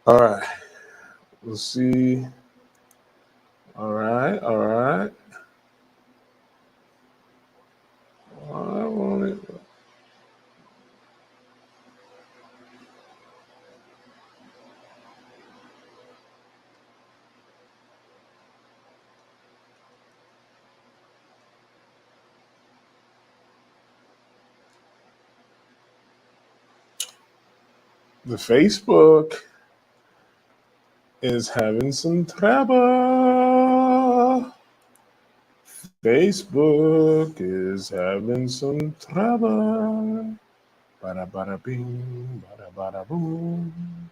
All right. Let's see. All right. All right. I want it. The Facebook is having some trouble. Facebook is having some trouble. Bada bada bing, bada bada boom.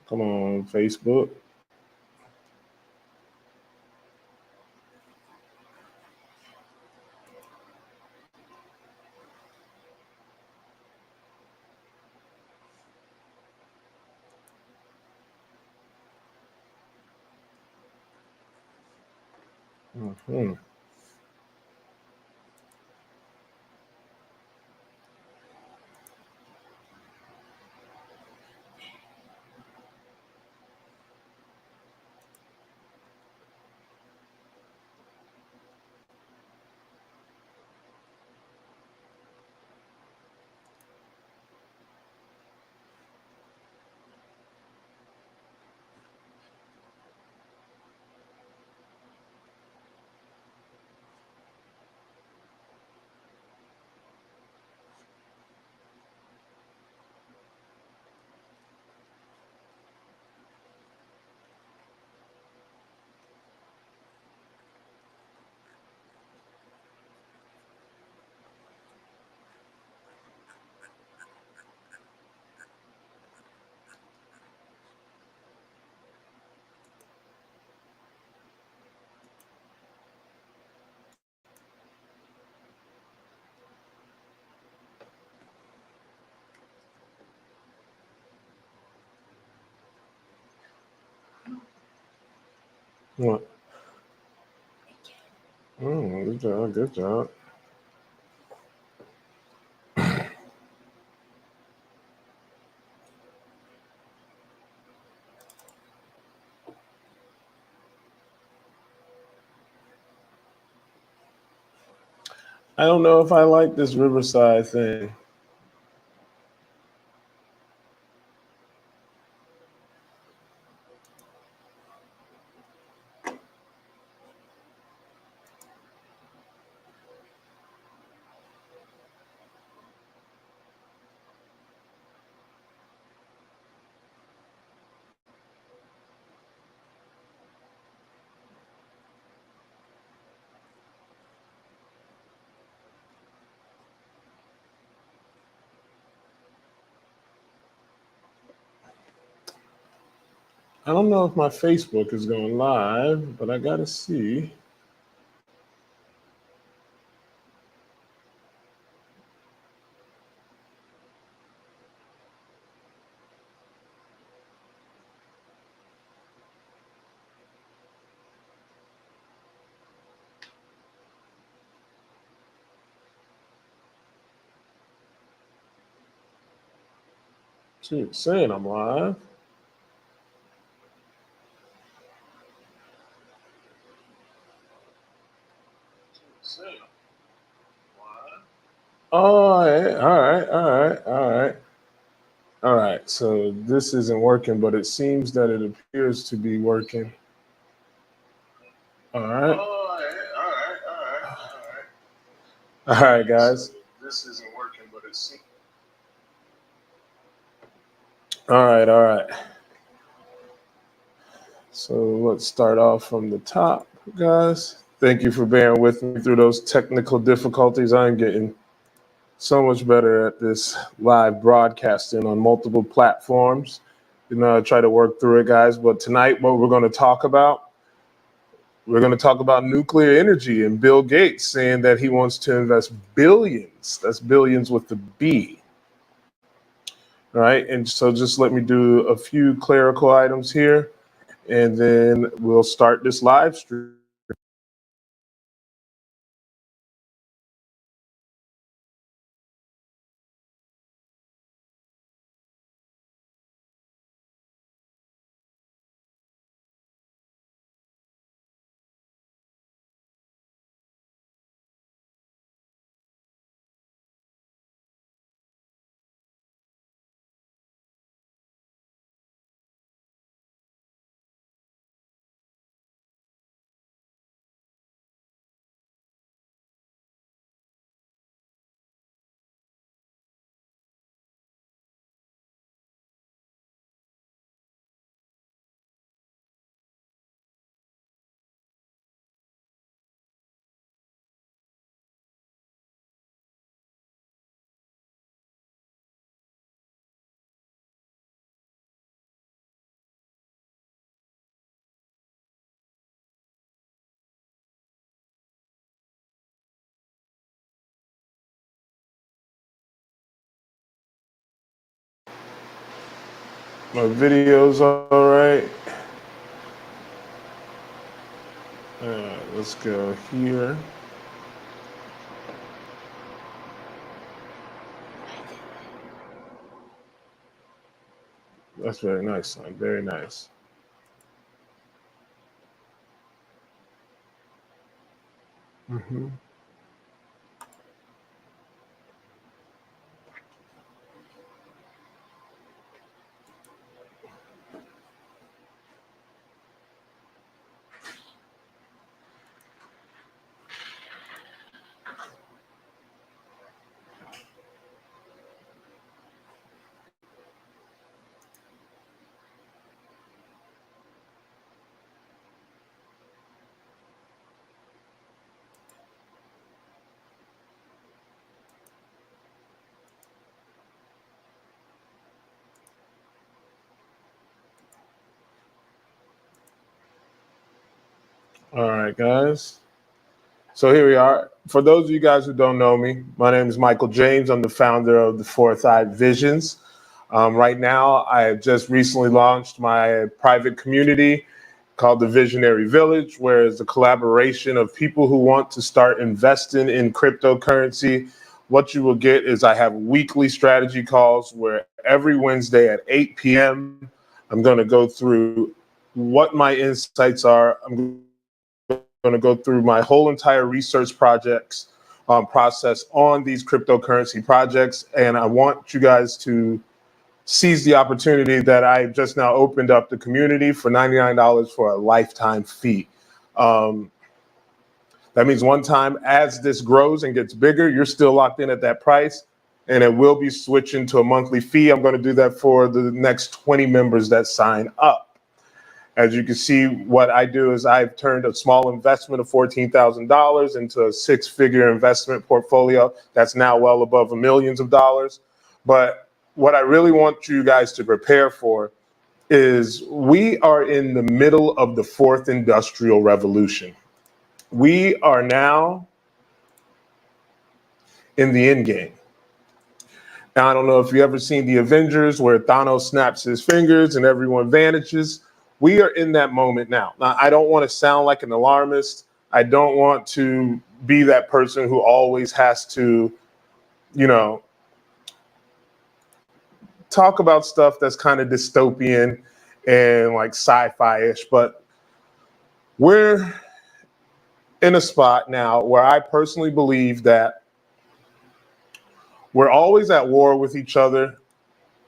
Come on, Facebook. Mm-hmm. What? Good job. Good job. I don't know if I like this Riverside thing. I don't know if my Facebook is going live, but I gotta see. See, it's saying I'm live. Oh, all right, all right, all right, all right. All right, so this isn't working, but it seems that it appears to be working. All right. All right, guys. This isn't working, but it seems. All right, all right. So let's start off from the top, guys. Thank you for bearing with me through those technical difficulties. I'm getting so much better at this live broadcasting on multiple platforms. I try to work through it, guys. But tonight, what we're going to talk about, we're going to talk about nuclear energy and Bill Gates saying that he wants to invest billions. That's billions with the B. All right. And so just let me do a few clerical items here, and then we'll start this live stream. My video's all right. Let's go here. That's very nice, son. Very nice. Mm-hmm. All right, guys. So here we are. For those of you guys who don't know me, my name is Michael James. I'm the founder of the Fourth Eye Visions. Right now, I have just recently launched my private community called the Visionary Village, where it's a collaboration of people who want to start investing in cryptocurrency. What you will get is I have weekly strategy calls where every Wednesday at 8 p.m., I'm going to go through what my insights are. I'm going to go through my whole entire research projects process on these cryptocurrency projects. And I want you guys to seize the opportunity that I just now opened up the community for $99 for a lifetime fee. That means one time as this grows and gets bigger, you're still locked in at that price, and it will be switching to a monthly fee. I'm going to do that for the next 20 members that sign up. As you can see, what I do is I've turned a small investment of $14,000 into a six-figure investment portfolio that's now well above millions of dollars. But what I really want you guys to prepare for is we are in the middle of the fourth industrial revolution. We are now in the end game. Now, I don't know if you ever seen the Avengers where Thanos snaps his fingers and everyone vanishes. We are in that moment now. Now, I don't want to sound like an alarmist. I don't want to be that person who always has to, talk about stuff that's kind of dystopian and like sci-fi-ish, but we're in a spot now where I personally believe that we're always at war with each other.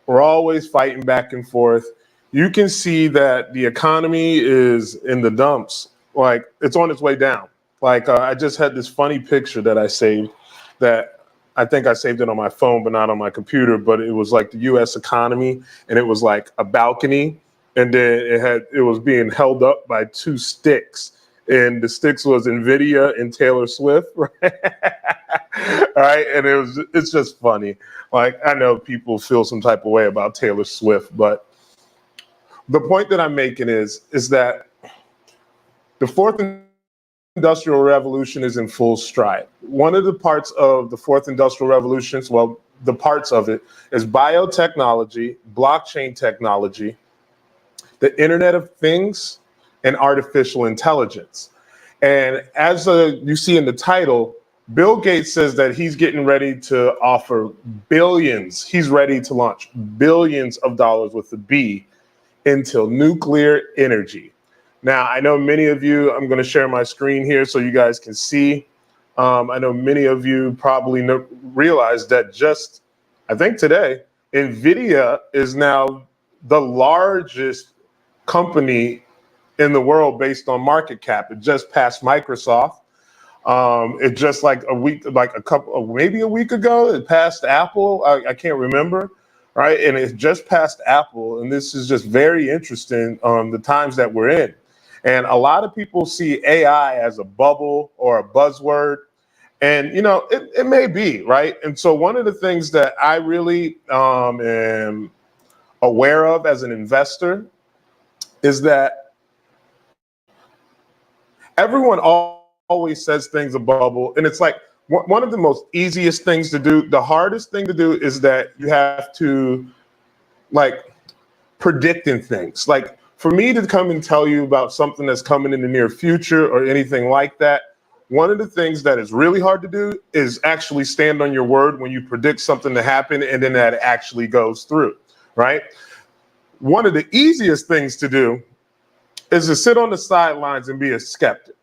We're always fighting back and forth. You can see that the economy is in the dumps. Like it's on its way down. Like I just had this funny picture that I saved that I think I saved it on my phone, but not on my computer. But it was like the U.S. economy, and it was like a balcony, and then it was being held up by two sticks, and the sticks was NVIDIA and Taylor Swift, right? Right, and it's just funny. Like I know people feel some type of way about Taylor Swift, but the point that I'm making is that the fourth industrial revolution is in full stride. One of the parts of the fourth industrial revolution, well, the parts of it is biotechnology, blockchain technology, the Internet of Things, and artificial intelligence. And as you see in the title, Bill Gates says that he's getting ready to offer billions. He's ready to launch billions of dollars with a B into nuclear energy. Now, I know many of you, I'm going to share my screen here so you guys can see. I know many of you probably realize that just, I think today, NVIDIA is now the largest company in the world based on market cap. It just passed Microsoft. It just like maybe a week ago, it passed Apple. I can't remember, right? And it just passed Apple. And this is just very interesting the times that we're in. And a lot of people see AI as a bubble or a buzzword. And, it may be, right? And so one of the things that I really am aware of as an investor is that everyone always says things a bubble. And it's like one of the most easiest things to do. The hardest thing to do is that you have to predicting things. Like for me to come and tell you about something that's coming in the near future or anything like that, one of the things that is really hard to do is actually stand on your word when you predict something to happen and then that actually goes through, right? One of the easiest things to do is to sit on the sidelines and be a skeptic.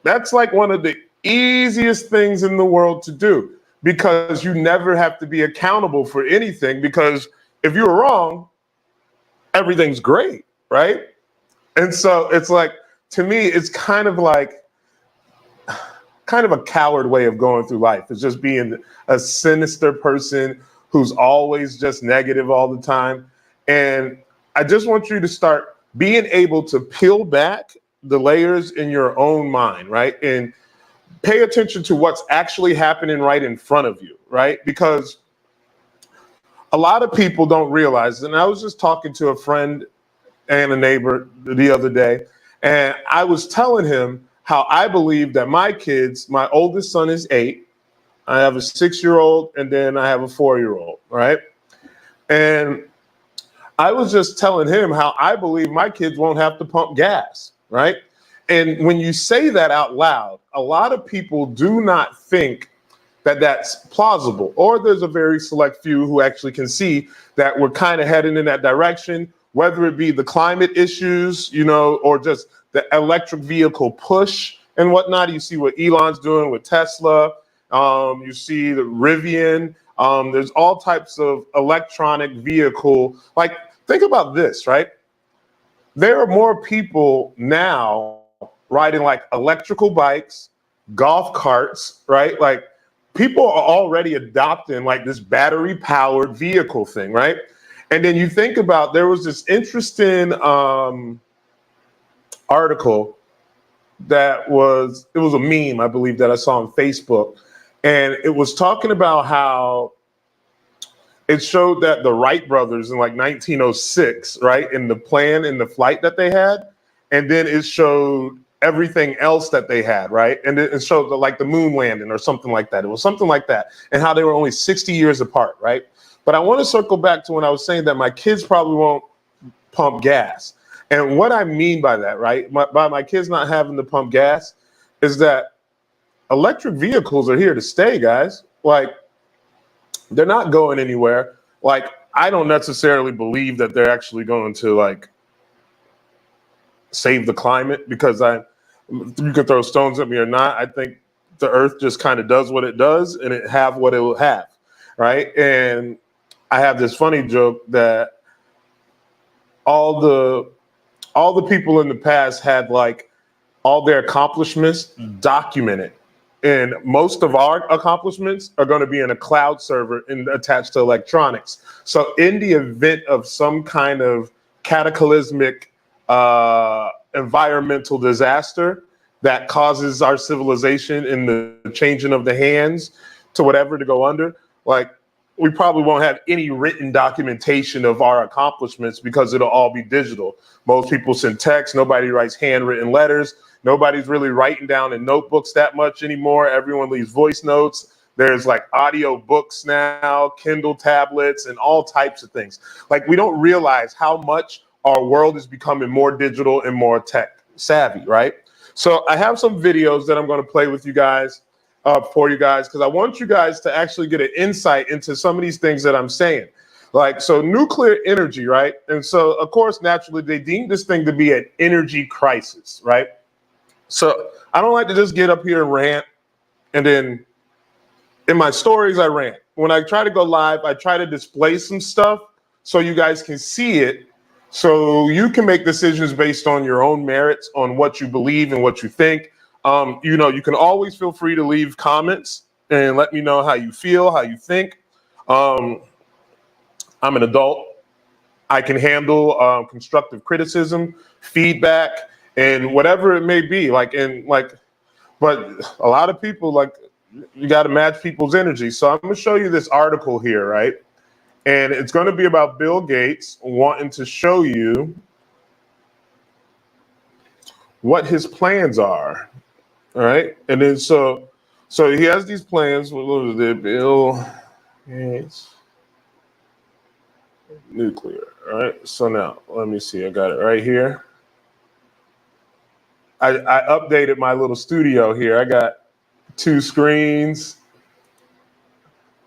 That's like one of the easiest things in the world to do because you never have to be accountable for anything, because if you're wrong, everything's great, right? And so it's like, to me, it's kind of a coward way of going through life. It's just being a sinister person who's always just negative all the time. And I just want you to start being able to peel back the layers in your own mind, right? And pay attention to what's actually happening right in front of you, right? Because a lot of people don't realize, and I was just talking to a friend and a neighbor the other day, and I was telling him how I believe that my kids, my oldest son is 8, I have a 6-year-old, and then I have a 4-year-old, right? And I was just telling him how I believe my kids won't have to pump gas, right? And when you say that out loud, a lot of people do not think that that's plausible, or there's a very select few who actually can see that we're kind of heading in that direction, whether it be the climate issues, or just the electric vehicle push and whatnot. You see what Elon's doing with Tesla. You see the Rivian. There's all types of electronic vehicle. Like, think about this, right? There are more people now riding like electrical bikes, golf carts, right? Like, people are already adopting like this battery powered vehicle thing, right? And then you think about, there was this interesting article it was a meme, I believe, that I saw on Facebook. And it was talking about how it showed that the Wright brothers in like 1906, right, in the flight that they had, and then it showed everything else that they had, right? And it showed like the moon landing or something like that. It was something like that, and how they were only 60 years apart, right? But I want to circle back to when I was saying that my kids probably won't pump gas. And what I mean by that, right, by my kids not having to pump gas, is that electric vehicles are here to stay, guys. Like, they're not going anywhere. Like, I don't necessarily believe that they're actually going to like save the climate, because you could throw stones at me or not. I think the earth just kind of does what it does, and it have what it will have, right? And I have this funny joke that all the people in the past had like all their accomplishments documented. And most of our accomplishments are going to be in a cloud server and attached to electronics. So in the event of some kind of cataclysmic environmental disaster that causes our civilization in the changing of the hands to whatever to go under, like, we probably won't have any written documentation of our accomplishments, because it'll all be digital. Most people send text. Nobody writes handwritten letters. Nobody's really writing down in notebooks that much anymore. Everyone leaves voice notes. There's like audio books now, Kindle tablets, and all types of things. Like, we don't realize how much our world is becoming more digital and more tech savvy, right? So I have some videos that I'm going to play with you guys, for you guys, because I want you guys to actually get an insight into some of these things that I'm saying. Like, so nuclear energy, right? And so, of course, naturally, they deemed this thing to be an energy crisis, right? So I don't like to just get up here and rant, and then in my stories, I rant. When I try to go live, I try to display some stuff so you guys can see it, so you can make decisions based on your own merits, on what you believe and what you think. You can always feel free to leave comments and let me know how you feel, how you think. I'm an adult. I can handle constructive criticism, feedback, and whatever it may be. But a lot of people, like, you got to match people's energy. So I'm going to show you this article here, right? And it's going to be about Bill Gates wanting to show you what his plans are. All right. And then so he has these plans. What was it? Bill Gates. nuclear. All right. So now let me see. I got it right here. I updated my little studio here. I got 2 screens.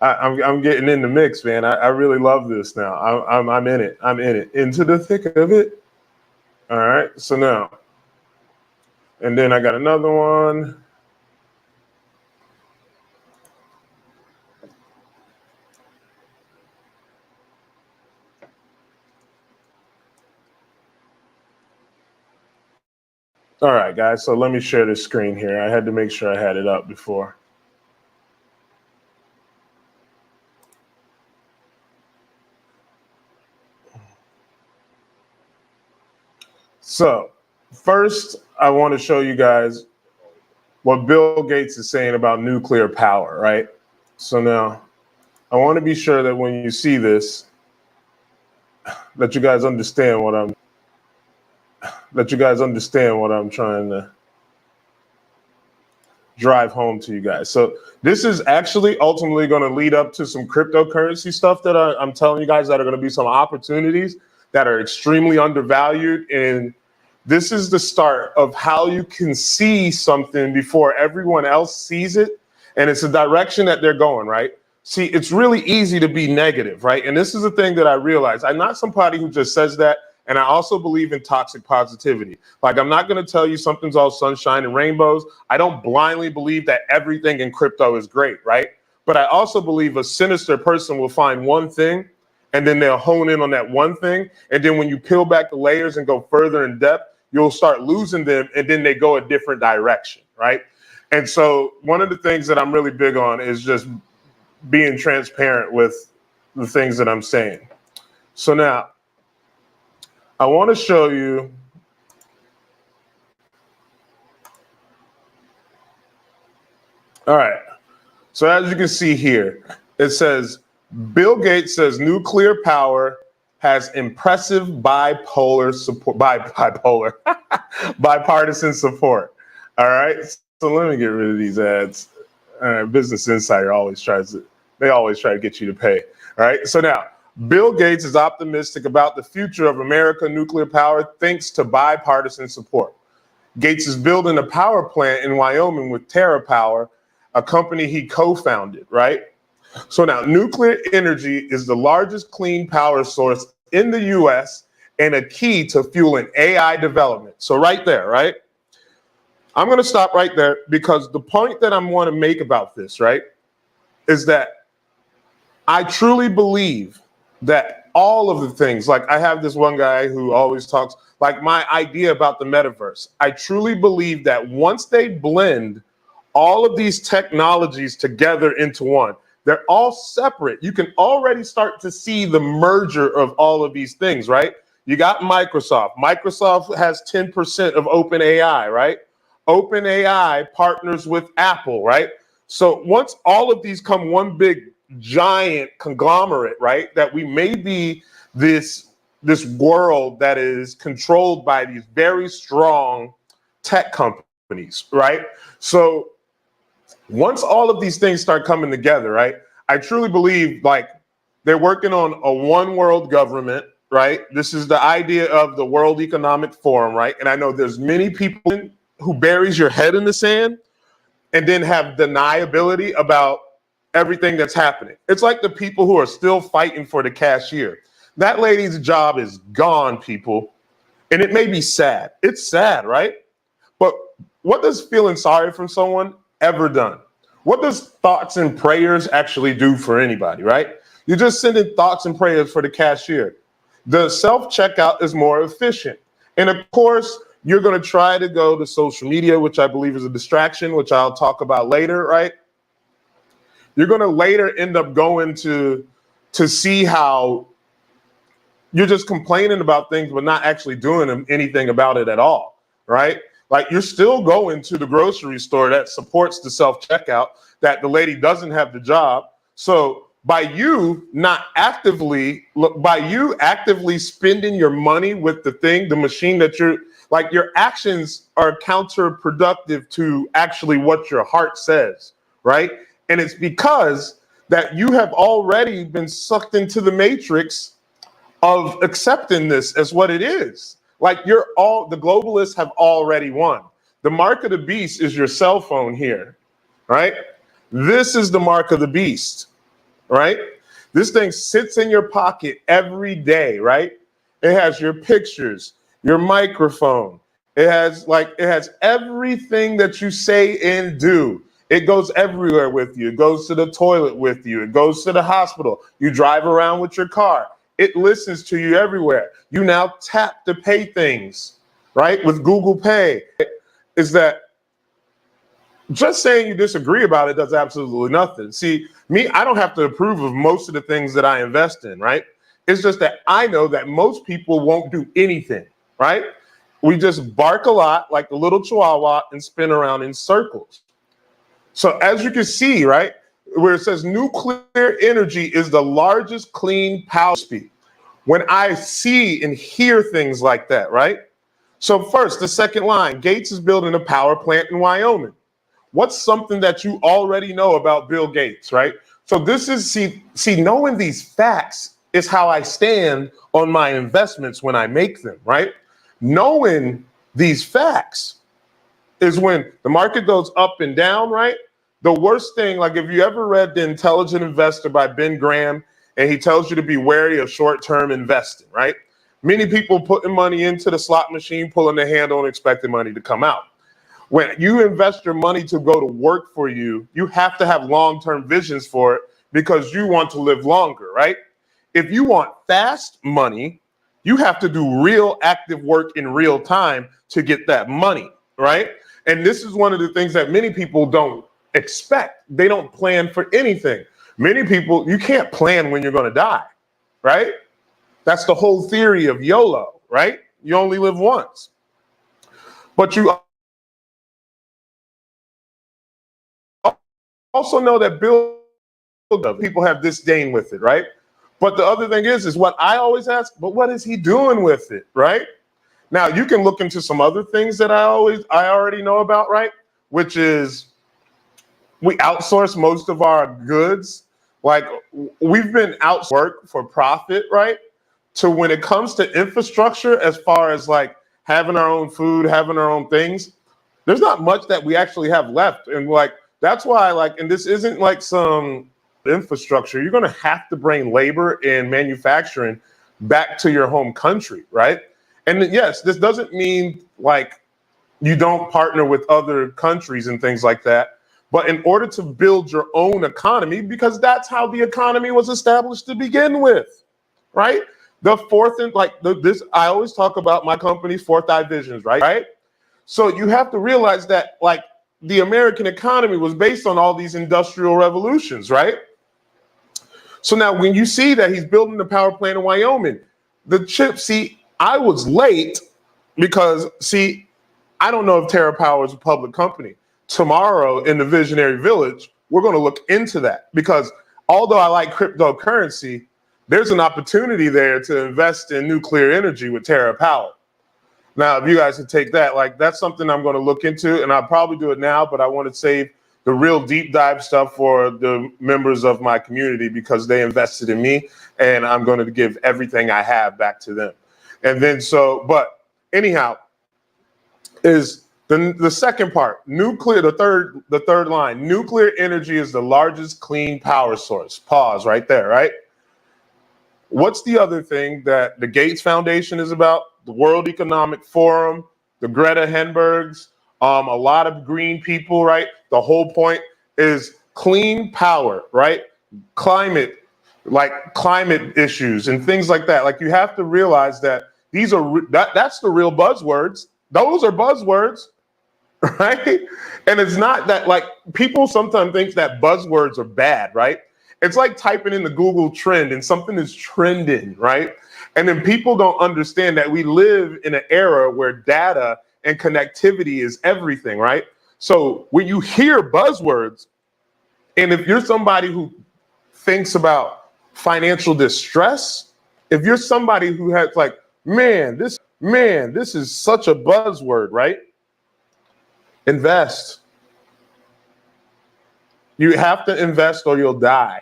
I'm getting in the mix, man. I really love this now. I'm in it. I'm in it. Into the thick of it. All right. So now, and then I got another one. All right, guys. So let me share this screen here. I had to make sure I had it up before. So first, I want to show you guys what Bill Gates is saying about nuclear power, right? So now I want to be sure that when you see this, that you guys understand what I'm trying to drive home to you guys. So this is actually ultimately going to lead up to some cryptocurrency stuff that I'm telling you guys that are going to be some opportunities that are extremely undervalued. And this is the start of how you can see something before everyone else sees it. And it's a direction that they're going, right? See, it's really easy to be negative, right? And this is the thing that I realized. I'm not somebody who just says that. And I also believe in toxic positivity. Like, I'm not going to tell you something's all sunshine and rainbows. I don't blindly believe that everything in crypto is great, right? But I also believe a sinister person will find one thing and then they'll hone in on that one thing. And then when you peel back the layers and go further in depth, you'll start losing them. And then they go a different direction, right? And so one of the things that I'm really big on is just being transparent with the things that I'm saying. So now, I want to show you all right. So as you can see here, it says Bill Gates says nuclear power has impressive bipartisan support. All right. So let me get rid of these ads. Business Insider always try to get you to pay. All right. So now, Bill Gates is optimistic about the future of American nuclear power thanks to bipartisan support. Gates is building a power plant in Wyoming with TerraPower, a company he co-founded, right? So now nuclear energy is the largest clean power source in the US and a key to fueling AI development. So right there, right? I'm going to stop right there because the point that I want to make about this, right, is that I truly believe that all of the things, like I have this one guy who always talks, like my idea about the metaverse. I truly believe that once they blend all of these technologies together into one, they're all separate. You can already start to see the merger of all of these things, right? You got Microsoft. Microsoft has 10% of OpenAI, right? OpenAI partners with Apple, right? So once all of these come one big giant conglomerate, right? That we may be this world that is controlled by these very strong tech companies, right? So once all of these things start coming together, right? I truly believe like they're working on a one world government, right? This is the idea of the World Economic Forum, right? And I know there's many people who buries your head in the sand and then have deniability about everything that's happening. It's like the people who are still fighting for the cashier. That lady's job is gone, people. And it may be sad. It's sad, right? But what does feeling sorry for someone ever done? What does thoughts and prayers actually do for anybody, right? You're just sending thoughts and prayers for the cashier. The self-checkout is more efficient. And of course, you're going to try to go to social media, which I believe is a distraction, which I'll talk about later, right? You're going to later end up going to see how you're just complaining about things, but not actually doing anything about it at all, right? Like you're still going to the grocery store that supports the self-checkout, that the lady doesn't have the job. So by you actively spending your money with the machine that your actions are counterproductive to actually what your heart says, right? And it's because that you have already been sucked into the matrix of accepting this as what it is. Like the globalists have already won. The mark of the beast is your cell phone here, right? This is the mark of the beast, right? This thing sits in your pocket every day, right? It has your pictures, your microphone. It has everything that you say and do. It goes everywhere with you. It goes to the toilet with you. It goes to the hospital. You drive around with your car. It listens to you everywhere. You now tap to pay things, right? With Google Pay. Is that just saying you disagree about it does absolutely nothing. See, me, I don't have to approve of most of the things that I invest in, right? It's just that I know that most people won't do anything, right? We just bark a lot like the little chihuahua and spin around in circles. So as you can see, right, where it says nuclear energy is the largest clean power speed. When I see and hear things like that, right? So first, the second line, Gates is building a power plant in Wyoming. What's something that you already know about Bill Gates, right? So this is, see, knowing these facts is how I stand on my investments when I make them, right? Knowing these facts is when the market goes up and down, right? The worst thing, like if you ever read The Intelligent Investor by Ben Graham, and he tells you to be wary of short-term investing, right? Many people putting money into the slot machine, pulling the handle and expecting money to come out. When you invest your money to go to work for you, you have to have long-term visions for it because you want to live longer, right? If you want fast money, you have to do real active work in real time to get that money, right? And this is one of the things that many people don't expect. They don't plan for anything. Many people, you can't plan when you're going to die, right? That's the whole theory of YOLO, right? You only live once. But you also know that people have disdain with it, right? But the other thing is what I always ask, but what is he doing with it, right? Now you can look into some other things that I already know about, right? Which is we outsource most of our goods. Like we've been outsourced work for profit, right? To when it comes to infrastructure, as far as like having our own food, having our own things, there's not much that we actually have left. And like, that's why and this isn't like some infrastructure. You're going to have to bring labor and manufacturing back to your home country, right? And yes, this doesn't mean like you don't partner with other countries and things like that. But in order to build your own economy, because that's how the economy was established to begin with, right? The fourth and I always talk about my company's fourth eye visions, right? So you have to realize that like the American economy was based on all these industrial revolutions, right? So now when you see that he's building the power plant in Wyoming, I was late because I don't know if TerraPower is a public company. Tomorrow in the Visionary Village, we're going to look into that because although I like cryptocurrency, there's an opportunity there to invest in nuclear energy with TerraPower. Now, if you guys could take that, that's something I'm going to look into, and I'll probably do it now, but I want to save the real deep dive stuff for the members of my community because they invested in me, and I'm going to give everything I have back to them. And then but anyhow, is the second part, nuclear, the third line, nuclear energy is the largest clean power source. Pause right there, right? What's the other thing that the Gates Foundation is about? The World Economic Forum, the Greta Thunbergs, a lot of green people, right? The whole point is clean power, right? Climate issues and things like that. Like you have to realize that that's the real buzzwords. Those are buzzwords, right? And it's not that like people sometimes think that buzzwords are bad, right? It's like typing in the Google trend and something is trending, right? And then people don't understand that we live in an era where data and connectivity is everything, right? So when you hear buzzwords, and if you're somebody who thinks about financial distress, if you're somebody who has like, this is such a buzzword, right? Invest. You have to invest or you'll die.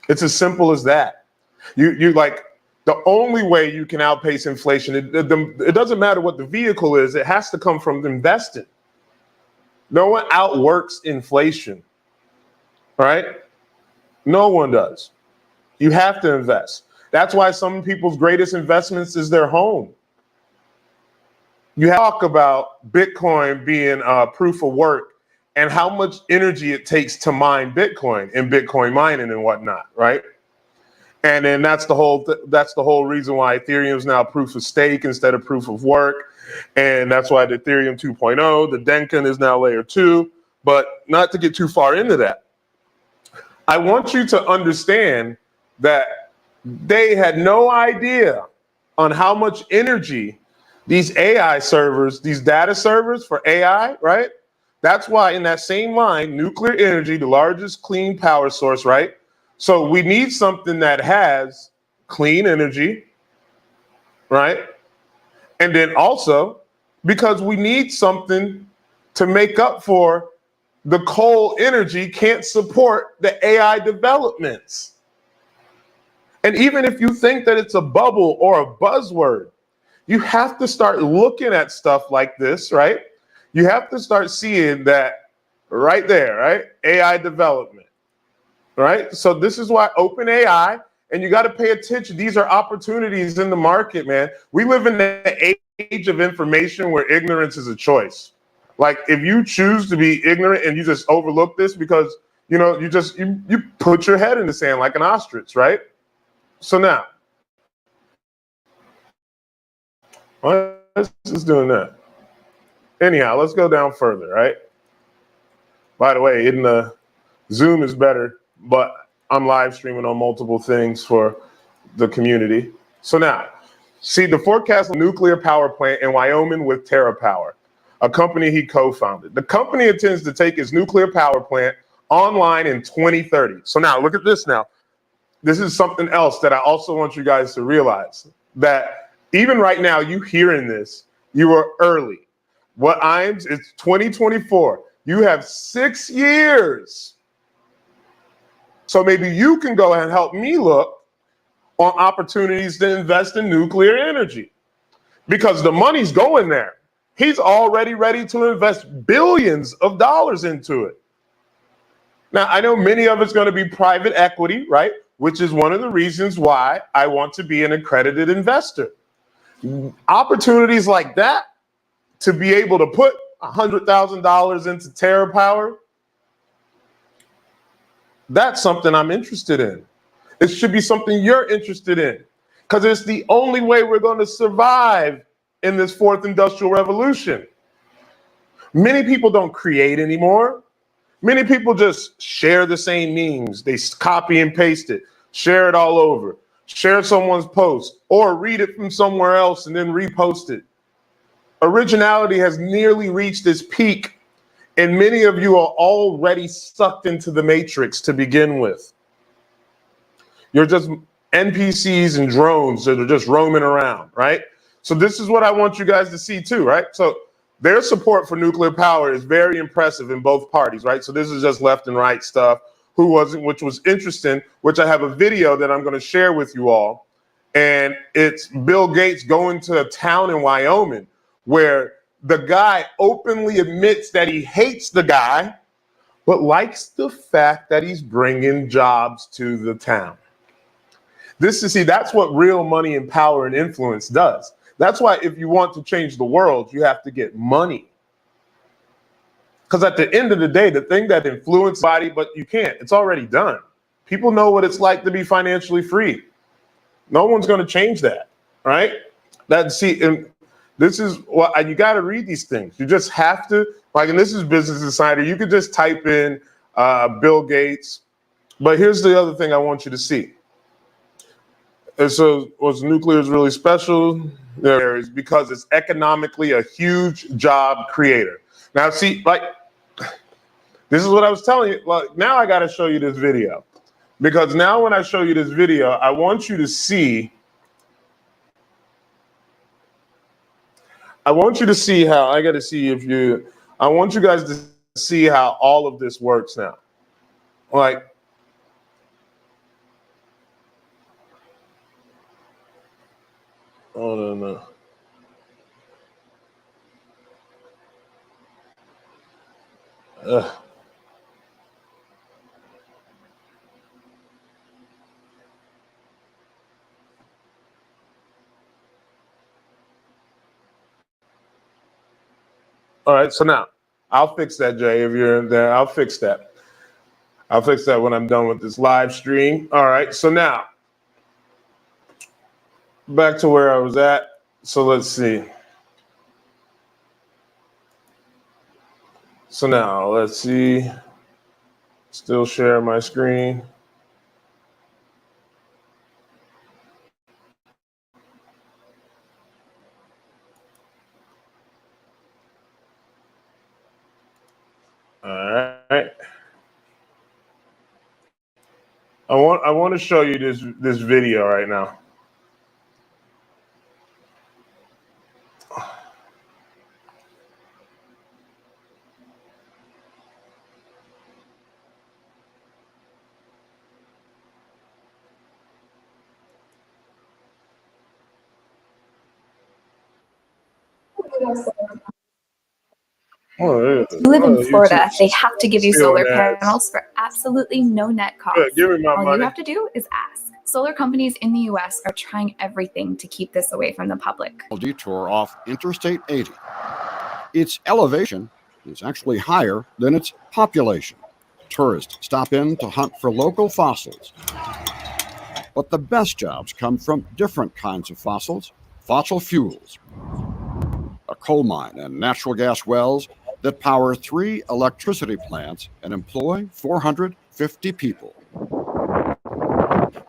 It's as simple as that. The only way you can outpace inflation, it doesn't matter what the vehicle is, it has to come from investing. No one outworks inflation, right? No one does. You have to invest. That's why some people's greatest investments is their home. You talk about Bitcoin being proof of work and how much energy it takes to mine Bitcoin and Bitcoin mining and whatnot, right? And then that's the whole reason why Ethereum is now proof of stake instead of proof of work. And that's why the Ethereum 2.0, the DePIN is now layer 2. But not to get too far into that, I want you to understand that they had no idea on how much energy these AI servers, these data servers for AI, right? That's why in that same line, nuclear energy, the largest clean power source, right? So we need something that has clean energy, right? And then also, because we need something to make up for the coal energy can't support the AI developments. And even if you think that it's a bubble or a buzzword, you have to start looking at stuff like this, right? You have to start seeing that right there, right? AI development, right? So this is why OpenAI, and you got to pay attention. These are opportunities in the market, man. We live in the age of information where ignorance is a choice. Like if you choose to be ignorant and you just overlook this because, you know, you put your head in the sand like an ostrich, right? So now, why is this doing that? Anyhow, let's go down further, right? By the way, in the Zoom is better, but I'm live streaming on multiple things for the community. So now, see the forecast nuclear power plant in Wyoming with TerraPower, a company he co-founded. The company intends to take its nuclear power plant online in 2030. So now look at this now. This is something else that I also want you guys to realize, that even right now, you hearing this, you are early. It's 2024. You have 6 years. So maybe you can go and help me look on opportunities to invest in nuclear energy because the money's going there. He's already ready to invest billions of dollars into it. Now, I know many of it's going to be private equity, right? Which is one of the reasons why I want to be an accredited investor. Opportunities like that, to be able to put $100,000 into TerraPower, that's something I'm interested in. It should be something you're interested in because it's the only way we're going to survive in this fourth industrial revolution. Many people don't create anymore. Many people just share the same memes. They copy and paste it, share it all over, share someone's post, or read it from somewhere else and then repost it. Originality has nearly reached its peak, and many of you are already sucked into the matrix to begin with. You're just NPCs and drones that are just roaming around, right? So this is what I want you guys to see too, right? So their support for nuclear power is very impressive in both parties, right? So this is just left and right stuff, which was interesting, which I have a video that I'm going to share with you all. And it's Bill Gates going to a town in Wyoming where the guy openly admits that he hates the guy, but likes the fact that he's bringing jobs to the town. That's what real money and power and influence does. That's why if you want to change the world, you have to get money. Because at the end of the day, the thing that influences body, but you can't, it's already done. People know what it's like to be financially free. No one's going to change that, right? And this is what you got to read these things. You just have to, like, and this is Business Insider. You could just type in Bill Gates. But here's the other thing I want you to see. And so, what's nuclear is really special there is because it's economically a huge job creator. Now, see, like, this is what I was telling you. Like, now I got to show you this video. Because now when I show you this video, I want you to see how, I want you guys to see how all of this works now. Like, No. Ugh. All right, so now I'll fix that, Jay. If you're in there, I'll fix that. I'll fix that when I'm done with this live stream. All right, so now back to where I was at. So let's see. So now let's see. Still share my screen. All right. I want to show you this video right now. You live in Florida, they have to give you solar panels for absolutely no net cost. Give me my All money. you have to do is ask. Solar companies in the US are trying everything to keep this away from the public. Detour off Interstate 80. Its elevation is actually higher than its population. Tourists stop in to hunt for local fossils. But the best jobs come from different kinds of fossils, fossil fuels. A coal mine and natural gas wells that power 3 electricity plants and employ 450 people.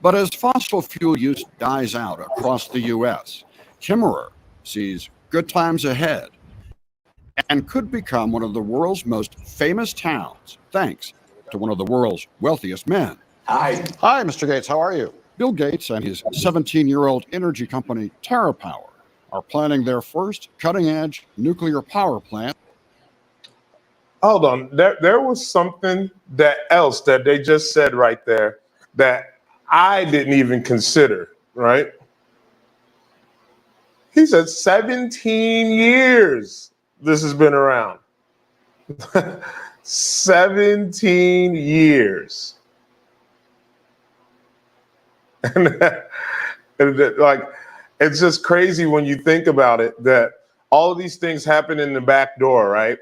But as fossil fuel use dies out across the U.S., Kimmerer sees good times ahead and could become one of the world's most famous towns, thanks to one of the world's wealthiest men. Hi, Mr. Gates. How are you? Bill Gates and his 17-year-old energy company TerraPower are planning their first cutting-edge nuclear power plant. Hold on. There was something else that they just said right there that I didn't even consider, right? He said 17 years this has been around. 17 years. And like, it's just crazy when you think about it, that all of these things happen in the back door, right?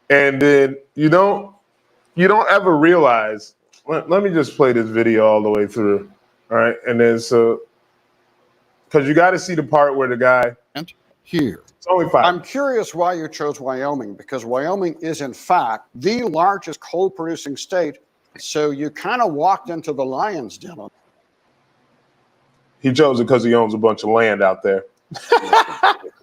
And then you don't ever realize. Let me just play this video all the way through, all right? And then because you got to see the part where the guy. And here. It's only 5. I'm curious why you chose Wyoming, because Wyoming is, in fact, the largest coal-producing state. So you kind of walked into the lion's den. He chose it because he owns a bunch of land out there.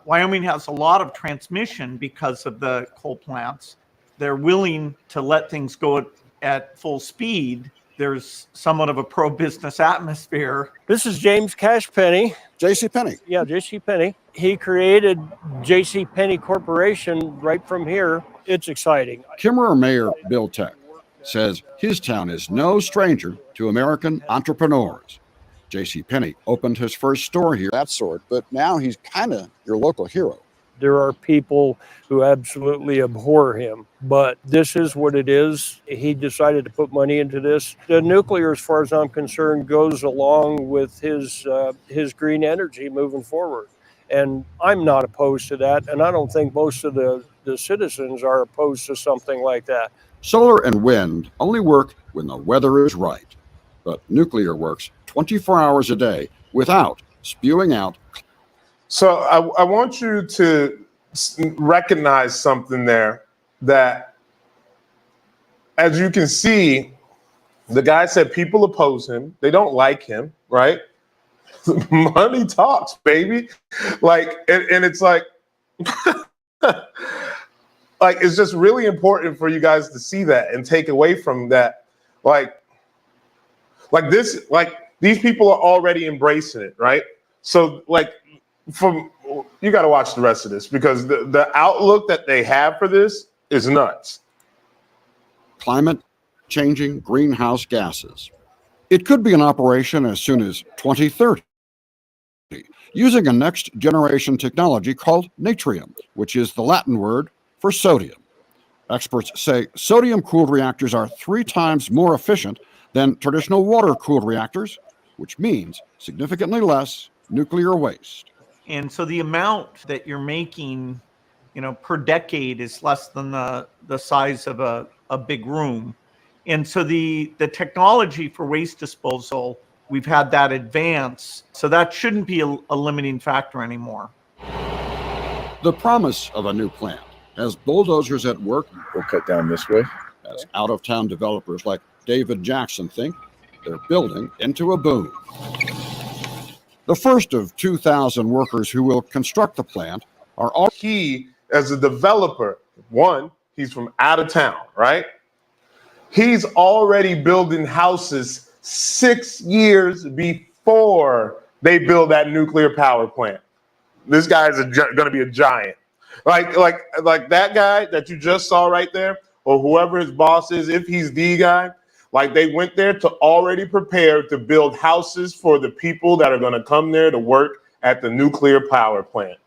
Wyoming has a lot of transmission because of the coal plants. They're willing to let things go at full speed. There's somewhat of a pro-business atmosphere. This is James Cashpenny. J.C. Penney. Yeah, J.C. Penney. He created J.C. Penney Corporation right from here. It's exciting. Kimmerer Mayor Bill Tech says his town is no stranger to American entrepreneurs. J.C. Penney opened his first store here. That sort, but now he's kind of your local hero. There are people who absolutely abhor him, but this is what it is. He decided to put money into this. The nuclear, as far as I'm concerned, goes along with his green energy moving forward. And I'm not opposed to that, and I don't think most of the citizens are opposed to something like that. Solar and wind only work when the weather is right, but nuclear works 24 hours a day without spewing out. So I want you to recognize something there, that as you can see, the guy said people oppose him. They don't like him, right? Money talks, baby. Like, and it's like, like, it's just really important for you guys to see that and take away from that. Like this, like, these people are already embracing it, right? So, like, you got to watch the rest of this, because the outlook that they have for this is nuts. Climate changing greenhouse gases. It could be in operation as soon as 2030. using a next-generation technology called natrium, which is the Latin word for sodium. Experts say sodium-cooled reactors are 3 times more efficient than traditional water-cooled reactors, which means significantly less nuclear waste. And so the amount that you're making, per decade is less than the size of a big room. And so the technology for waste disposal, we've had that advance. So that shouldn't be a limiting factor anymore. The promise of a new plant has bulldozers at work. We'll cut down this way. As out-of-town developers like David Jackson think they're building into a boom. The first of 2,000 workers who will construct the plant are all. He, as a developer, one, he's from out of town, right? He's already building houses 6 years before they build that nuclear power plant. This guy is going to be a giant. Like that guy that you just saw right there, or whoever his boss is, if he's the guy, like they went there to already prepare to build houses for the people that are going to come there to work at the nuclear power plant.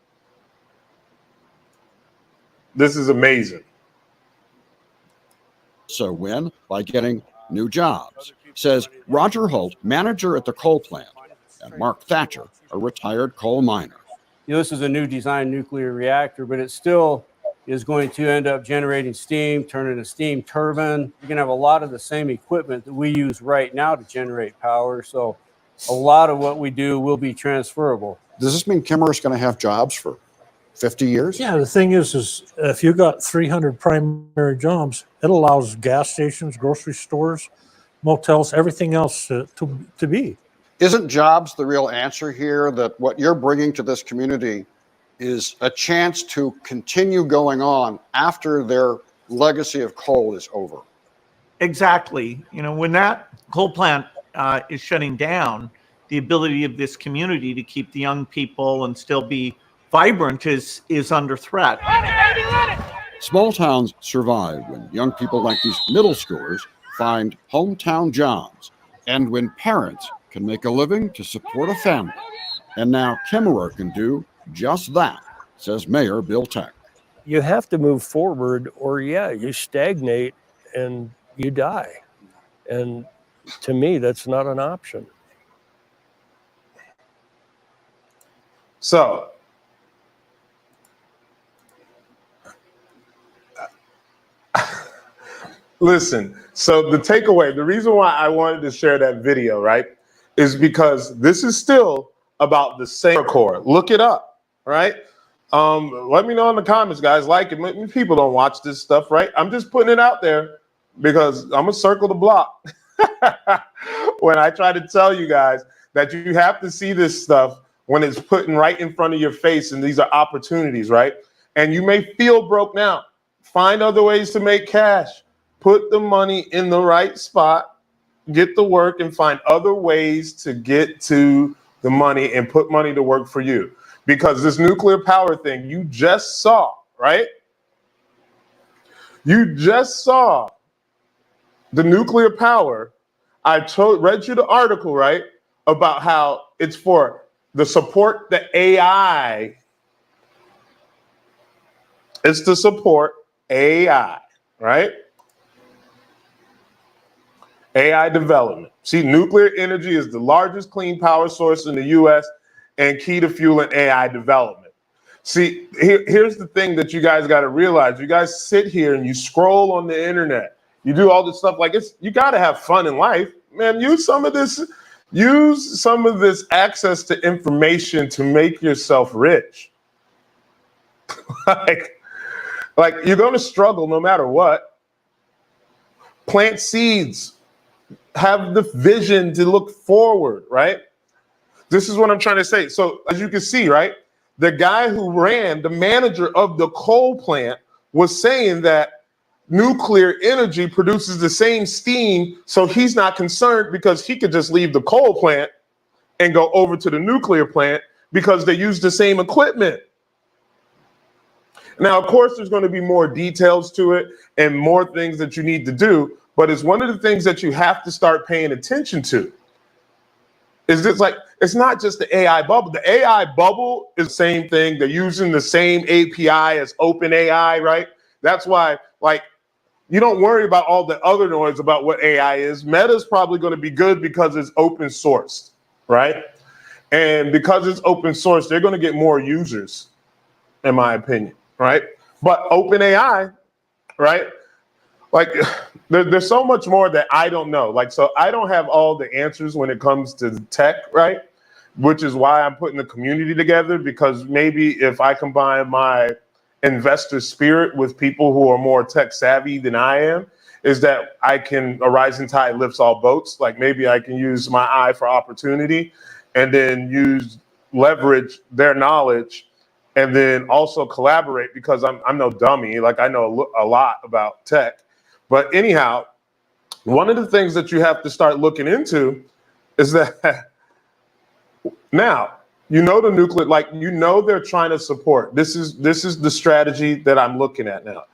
This is amazing. So win by getting new jobs, says Roger Holt, manager at the coal plant, and Mark Thatcher, a retired coal miner. This is a new design nuclear reactor, but it still is going to end up generating steam, turning a steam turbine. You're going to have a lot of the same equipment that we use right now to generate power. So a lot of what we do will be transferable. Does this mean Kimmer is going to have jobs for 50 years? Yeah, the thing is if you got 300 primary jobs, it allows gas stations, grocery stores, motels, everything else to be. Isn't jobs the real answer here? That what you're bringing to this community is a chance to continue going on after their legacy of coal is over. Exactly. When that coal plant is shutting down, the ability of this community to keep the young people and still be vibrant is under threat. Small towns survive when young people like these middle schoolers find hometown jobs and when parents can make a living to support a family. And now Kimmerer can do just that, says Mayor Bill Tech. You have to move forward or you stagnate and you die. And to me, that's not an option. So, listen, so the takeaway, the reason why I wanted to share that video, right, is because this is still about the same core. Look it up, right? Let me know in the comments, guys. Like it. Many people don't watch this stuff, right? I'm just putting it out there because I'm gonna circle the block when I try to tell you guys that you have to see this stuff when it's put right in front of your face, and these are opportunities, right? And you may feel broke now. Find other ways to make cash. Put the money in the right spot, get the work, and find other ways to get to the money and put money to work for you. Because this nuclear power thing you just saw, right? You just saw the nuclear power. I read you the article, right? About how it's for the support the AI. It's to support AI, right? AI development. See, nuclear energy is the largest clean power source in the U.S. and key to fueling AI development. See, here's the thing that you guys got to realize. You guys sit here and you scroll on the internet. You do all this stuff. Like, you got to have fun in life, man. Use some of this access to information to make yourself rich. like you're going to struggle no matter what. Plant seeds. Have the vision to look forward, right? This is what I'm trying to say. So as you can see, right, the guy who ran, the manager of the coal plant, was saying that nuclear energy produces the same steam, so he's not concerned because he could just leave the coal plant and go over to the nuclear plant because they use the same equipment. Now, of course, there's going to be more details to it and more things that you need to do, but it's one of the things that you have to start paying attention to. is this like, it's not just the AI bubble. The AI bubble is the same thing. They're using the same API as OpenAI, right? That's why, like, you don't worry about all the other noise about what AI is. Meta's probably going to be good because it's open sourced, right? And because it's open source, they're going to get more users, in my opinion, right? But OpenAI, right? Like, there's so much more that I don't know. Like, so I don't have all the answers when it comes to tech, right? Which is why I'm putting the community together, because maybe if I combine my investor spirit with people who are more tech savvy than I am, is that a rising tide lifts all boats. Like, maybe I can use my eye for opportunity and then leverage their knowledge and then also collaborate, because I'm no dummy. Like, I know a lot about tech. But anyhow, one of the things that you have to start looking into is that now, the nuclear, like, they're trying to support. This is the strategy that I'm looking at now.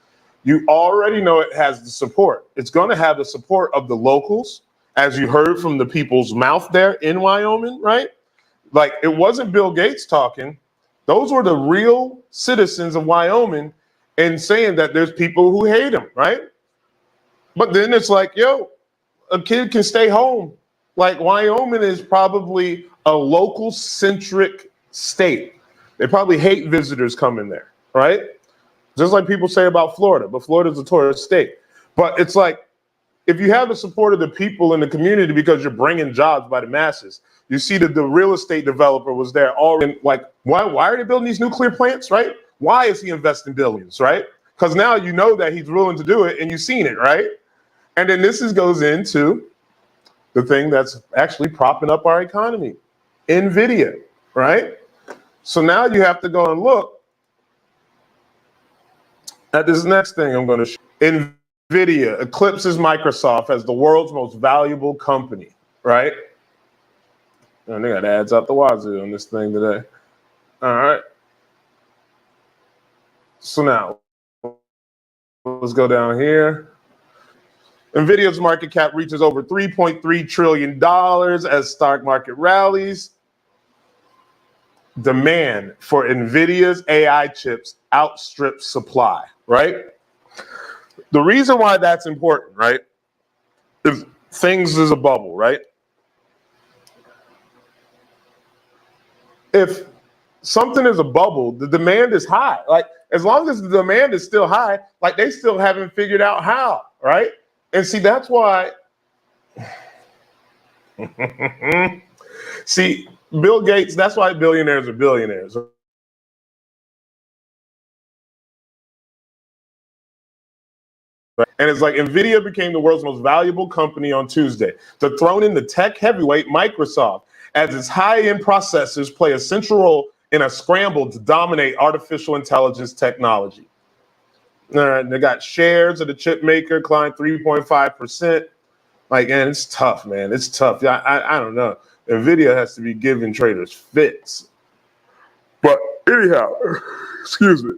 You already know it has the support. It's going to have the support of the locals, as you heard from the people's mouth there in Wyoming, right? Like, it wasn't Bill Gates talking. Those were the real citizens of Wyoming, and saying that there's people who hate him, right? But then it's like, yo, a kid can stay home. Like, Wyoming is probably a local centric state. They probably hate visitors coming there, right? Just like people say about Florida, but Florida's a tourist state. But it's like, if you have the support of the people in the community because you're bringing jobs by the masses, you see that the real estate developer was there already. Like, why are they building these nuclear plants, right? Why is he investing billions, right? Because now you know that he's willing to do it, and you've seen it, right? And then this goes into the thing that's actually propping up our economy, NVIDIA, right? So now you have to go and look at this next thing I'm going to show. NVIDIA eclipses Microsoft as the world's most valuable company, right? And they got ads out the wazoo on this thing today. All right. So now, let's go down here. NVIDIA's market cap reaches over $3.3 trillion as stock market rallies. Demand for NVIDIA's AI chips outstrips supply, right? The reason why that's important, right, is things is a bubble, right? If something is a bubble, the demand is high. Like, as long as the demand is still high, like, they still haven't figured out how, right? And see, that's why, see, Bill Gates, that's why billionaires are billionaires. And it's like, NVIDIA became the world's most valuable company on Tuesday, dethroning the tech heavyweight Microsoft, as its high-end processors play a central role in a scramble to dominate artificial intelligence technology. They got shares of the chip maker climbed 3.5%. Like, and it's tough, man. It's tough. I don't know. NVIDIA has to be giving traders fits. But anyhow, excuse me.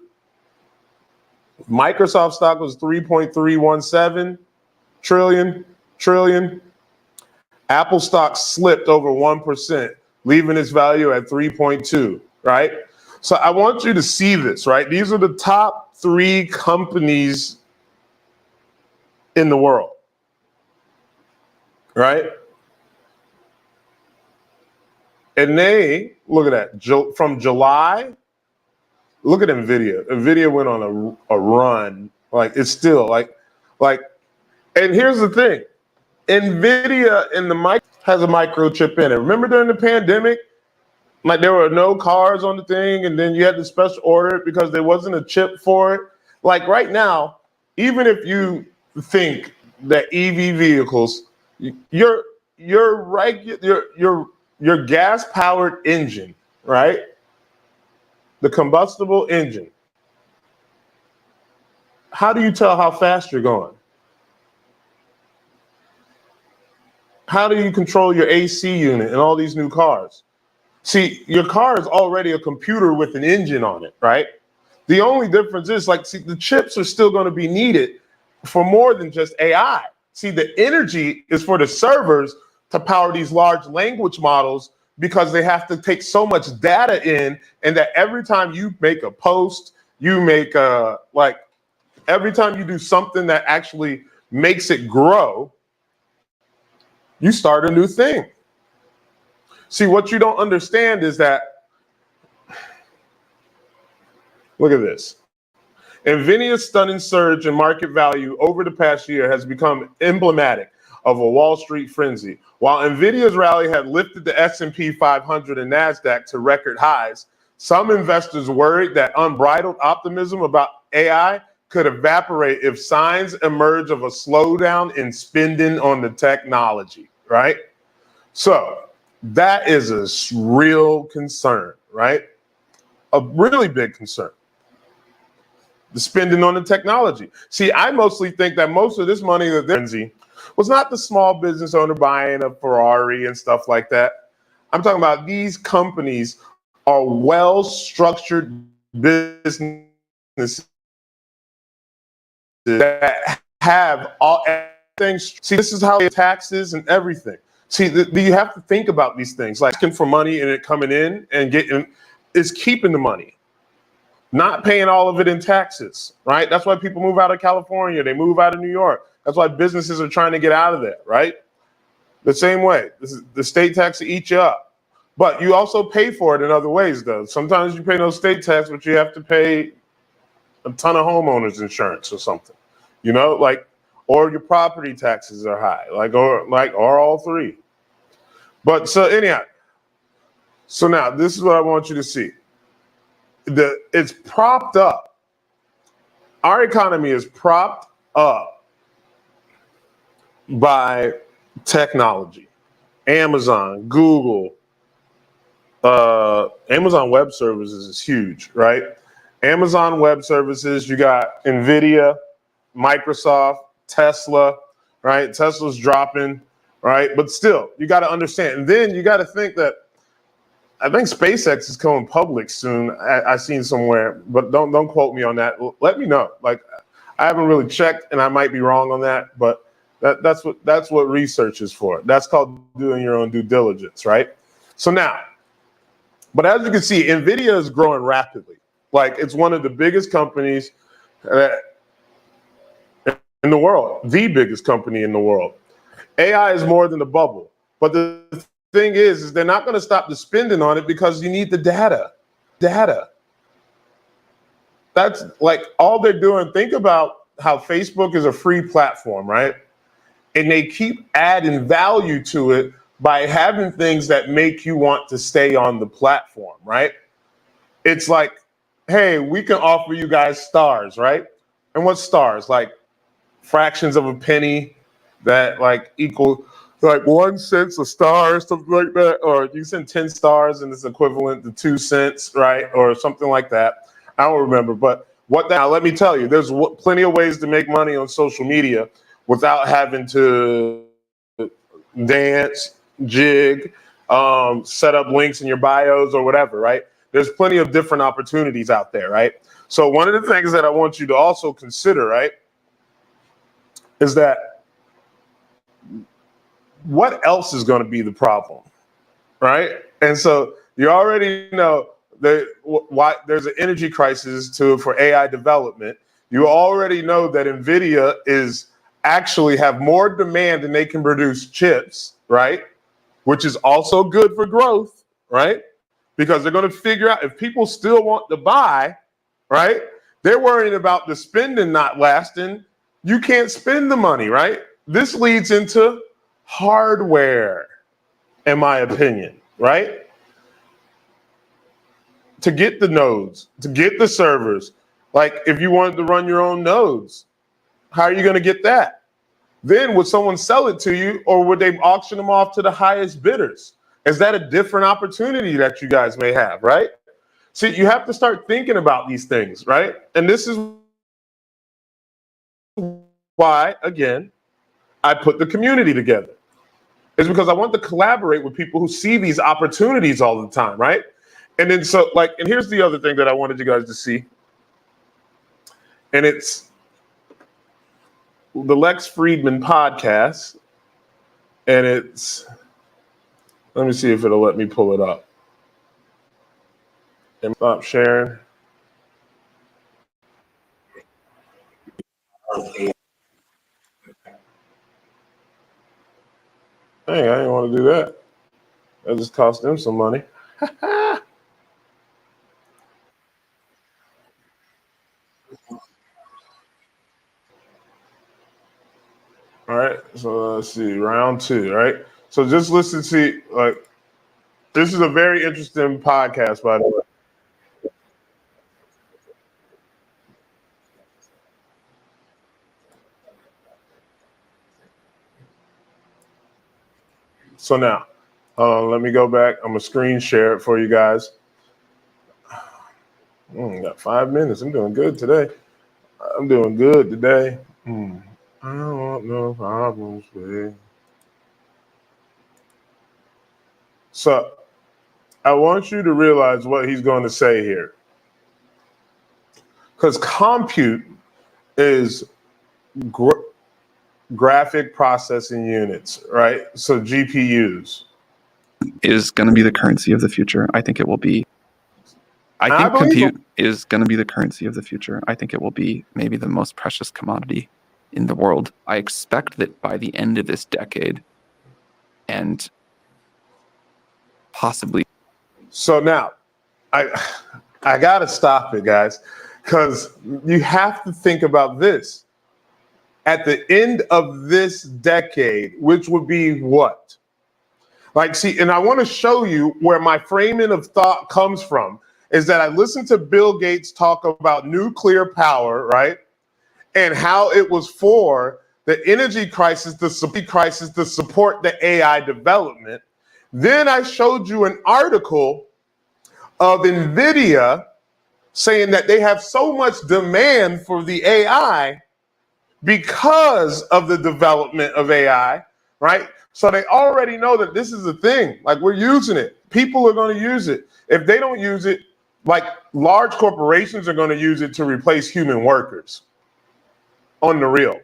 Microsoft stock was 3.317 trillion. Apple stock slipped over 1%, leaving its value at 3.2, right? So I want you to see this, right? These are the top 3 companies in the world, right? And they, look at that, from July, look at NVIDIA. NVIDIA went on a run. Like, it's still like, and here's the thing. NVIDIA in the mic has a microchip in it. Remember during the pandemic, like, there were no cars on the thing, and then you had to special order it because there wasn't a chip for it. Like, right now, even if you think that EV vehicles, your gas-powered engine, right? The combustible engine. How do you tell how fast you're going? How do you control your AC unit in all these new cars? See, your car is already a computer with an engine on it, right? The only difference is, like, see, the chips are still going to be needed for more than just AI. See, the energy is for the servers to power these large language models because they have to take so much data in, and that every time you make a post, you make every time you do something that actually makes it grow, you start a new thing. See, what you don't understand is that, look at this. NVIDIA's stunning surge in market value over the past year has become emblematic of a Wall Street frenzy. While NVIDIA's rally had lifted the S&P 500 and NASDAQ to record highs, some investors worried that unbridled optimism about AI could evaporate if signs emerge of a slowdown in spending on the technology, right? So that is a real concern, right? A really big concern. The spending on the technology. See, I mostly think that most of this money that they're frenzy was not the small business owner buying a Ferrari and stuff like that. I'm talking about these companies are well-structured businesses that have all things. See, this is how taxes and everything. See, you have to think about these things. Like asking for money and it coming in and getting is keeping the money, not paying all of it in taxes, right? That's why people move out of California. They move out of New York. That's why businesses are trying to get out of there, right? The same way. This is, the state tax will eat you up. But you also pay for it in other ways, though. Sometimes you pay no state tax, but you have to pay a ton of homeowners insurance or something, you know, like, or your property taxes are high, or all three. But so anyhow, so now this is what I want you to see. It's propped up. Our economy is propped up by technology. Amazon, Google, Amazon Web Services is huge, right? Amazon Web Services, you got NVIDIA, Microsoft, Tesla, right? Tesla's dropping, right? But still, you got to understand. And then you got to think that I think SpaceX is going public soon. I seen somewhere, but don't quote me on that. Let me know. Like, I haven't really checked, and I might be wrong on that. But that's what research is for. That's called doing your own due diligence, right? So now, but as you can see, NVIDIA is growing rapidly. Like, it's one of the biggest companies in the world, the biggest company in the world. AI is more than a bubble, but the thing is they're not going to stop the spending on it because you need the data. That's like all they're doing. Think about how Facebook is a free platform, right? And they keep adding value to it by having things that make you want to stay on the platform, right? It's like, hey, we can offer you guys stars, right? And what's stars? Like fractions of a penny that like equal like 1 cent a star or something like that. Or you send 10 stars and it's equivalent to 2 cents, right? Or something like that. I don't remember. But now let me tell you, there's plenty of ways to make money on social media without having to dance, jig, set up links in your bios or whatever, right? There's plenty of different opportunities out there, right? So one of the things that I want you to also consider, right, is that what else is going to be the problem, right? And so you already know why there's an energy crisis for AI development. You already know that NVIDIA is actually have more demand than they can produce chips, right? Which is also good for growth, right? Because they're going to figure out if people still want to buy, right? They're worrying about the spending not lasting. You can't spend the money, right? This leads into hardware, in my opinion, right? To get the nodes, to get the servers. Like if you wanted to run your own nodes, how are you going to get that? Then would someone sell it to you, or would they auction them off to the highest bidders? Is that a different opportunity that you guys may have, right? See, you have to start thinking about these things, right? And this is why, again, I put the community together. It's because I want to collaborate with people who see these opportunities all the time, right? And then so like, and here's the other thing that I wanted you guys to see. And it's the Lex Friedman podcast. And it's, let me see if it'll let me pull it up. And stop sharing. Dang, I didn't want to do that. That just cost them some money. All right, so let's see, round 2, right? So just listen, see, like, this is a very interesting podcast, by the way. So now, let me go back. I'm gonna screen share it for you guys. Got 5 minutes. I'm doing good today. I'm doing good today. I don't want no problems, babe. So I want you to realize what he's going to say here. Because compute is graphic processing units, right? So GPUs. Is going to be the currency of the future. I think it will be. I think compute is going to be the currency of the future. I think it will be maybe the most precious commodity in the world. I expect that by the end of this decade, and possibly. So now, I gotta stop it, guys, because you have to think about this. At the end of this decade, which would be what? Like, see, and I want to show you where my framing of thought comes from, is that I listened to Bill Gates talk about nuclear power, right? And how it was for the energy crisis, the crisis to support the AI development. Then I showed you an article of NVIDIA saying that they have so much demand for the AI because of the development of AI, right? So they already know that this is a thing. Like, we're using it. People are going to use it. If they don't use it, like, large corporations are going to use it to replace human workers on the real.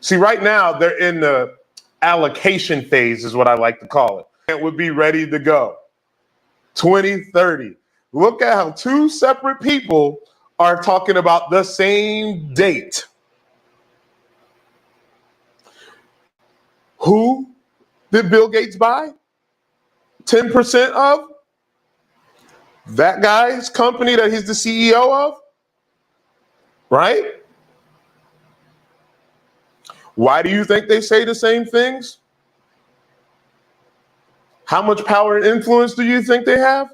See, right now, they're in the allocation phase, is what I like to call it. It would be ready to go. 2030. Look at how 2 separate people are talking about the same date. Who did Bill Gates buy 10% of? That guy's company that he's the CEO of, right? Why do you think they say the same things? How much power and influence do you think they have?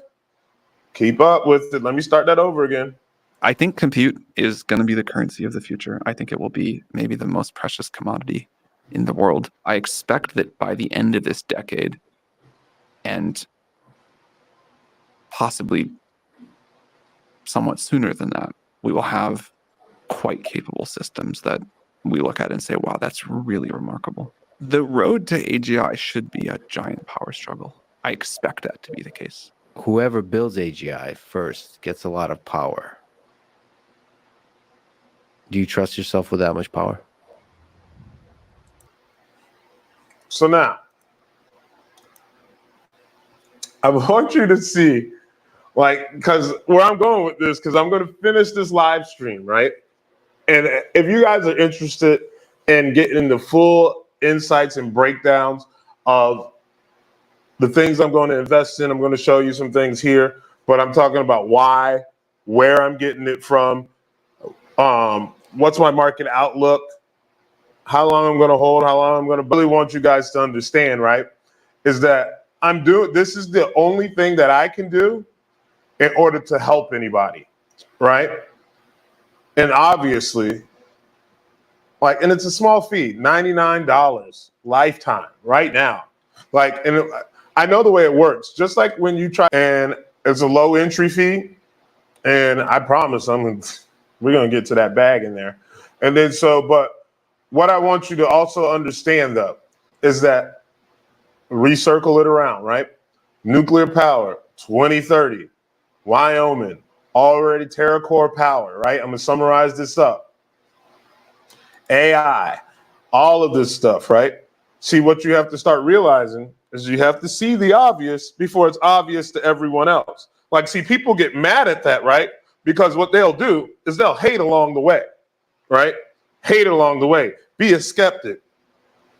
Keep up with it. Let me start that over again. I think compute is going to be the currency of the future. I think it will be maybe the most precious commodity in the world. I expect that by the end of this decade, and possibly somewhat sooner than that, we will have quite capable systems that we look at and say, wow, that's really remarkable. The road to AGI should be a giant power struggle. I expect that to be the case. Whoever builds AGI first gets a lot of power. Do you trust yourself with that much power? So now, I want you to see, like, because where I'm going with this, because I'm going to finish this live stream, right? And if you guys are interested in getting the full insights and breakdowns of the things I'm going to invest in, I'm going to show you some things here, but I'm talking about why, where I'm getting it from, what's my market outlook, how long I'm going to hold, how long I'm going to really want you guys to understand, right? Is that this is the only thing that I can do in order to help anybody, right? And obviously, like, and it's a small fee, $99 lifetime right now. Like, and I know the way it works. Just like when you try, and it's a low entry fee, and I promise we're gonna get to that bag in there. And then but what I want you to also understand though is that recircle it around, right? Nuclear power, 2030, Wyoming, already TerraCore power, right? I'm gonna summarize this up. AI, all of this stuff, right? See, what you have to start realizing is you have to see the obvious before it's obvious to everyone else. Like, see, people get mad at that, right? Because what they'll do is they'll hate along the way, right? Hate along the way. Be a skeptic.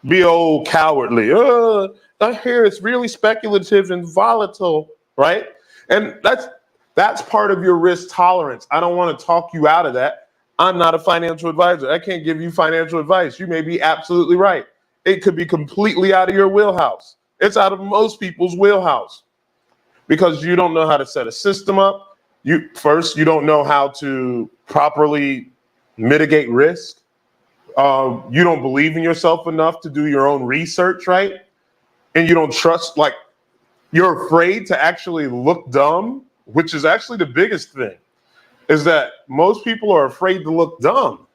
Be old cowardly. I hear it's really speculative and volatile, right? And that's part of your risk tolerance. I don't want to talk you out of that. I'm not a financial advisor. I can't give you financial advice. You may be absolutely right. It could be completely out of your wheelhouse. It's out of most people's wheelhouse because you don't know how to set a system up. You don't know how to properly mitigate risk. You don't believe in yourself enough to do your own research, right? And you don't trust, like, you're afraid to actually look dumb, which is actually the biggest thing, is that most people are afraid to look dumb.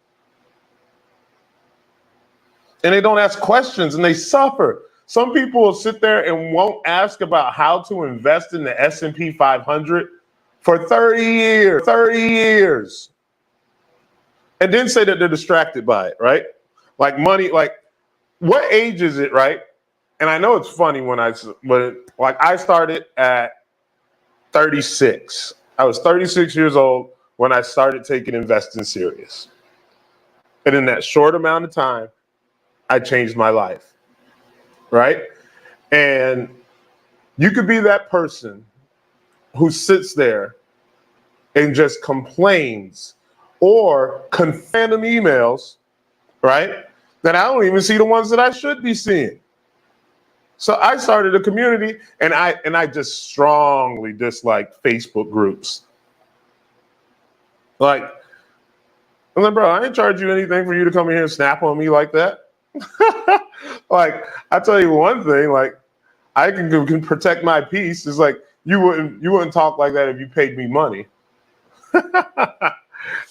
And they don't ask questions and they suffer. Some people will sit there and won't ask about how to invest in the S&P 500 for 30 years. And then say that they're distracted by it, right? Like money, like what age is it, right? And I know it's funny when I started at 36. I was 36 years old when I started taking investing serious. And in that short amount of time, I changed my life, right? And you could be that person who sits there and just complains or random emails, right? That I don't even see the ones that I should be seeing. So I started a community, and I just strongly dislike Facebook groups. Like, I'm like, bro, I ain't charge you anything for you to come in here and snap on me like that. Like, I tell you one thing, like, I can protect my peace. It's like you wouldn't talk like that if you paid me money.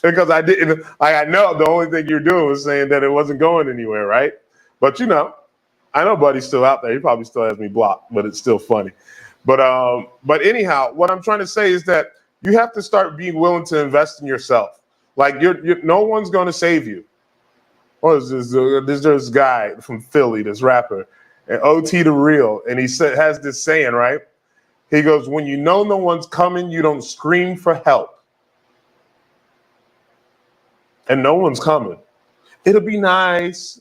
Because I didn't. I know the only thing you're doing was saying that it wasn't going anywhere, right? But I know Buddy's still out there. He probably still has me blocked, but it's still funny. But anyhow, what I'm trying to say is that you have to start being willing to invest in yourself. Like no one's going to save you. There's this guy from Philly, this rapper, and OT the Real, and he has this saying, right? He goes, when you know no one's coming, you don't scream for help. And no one's coming. It'll be nice.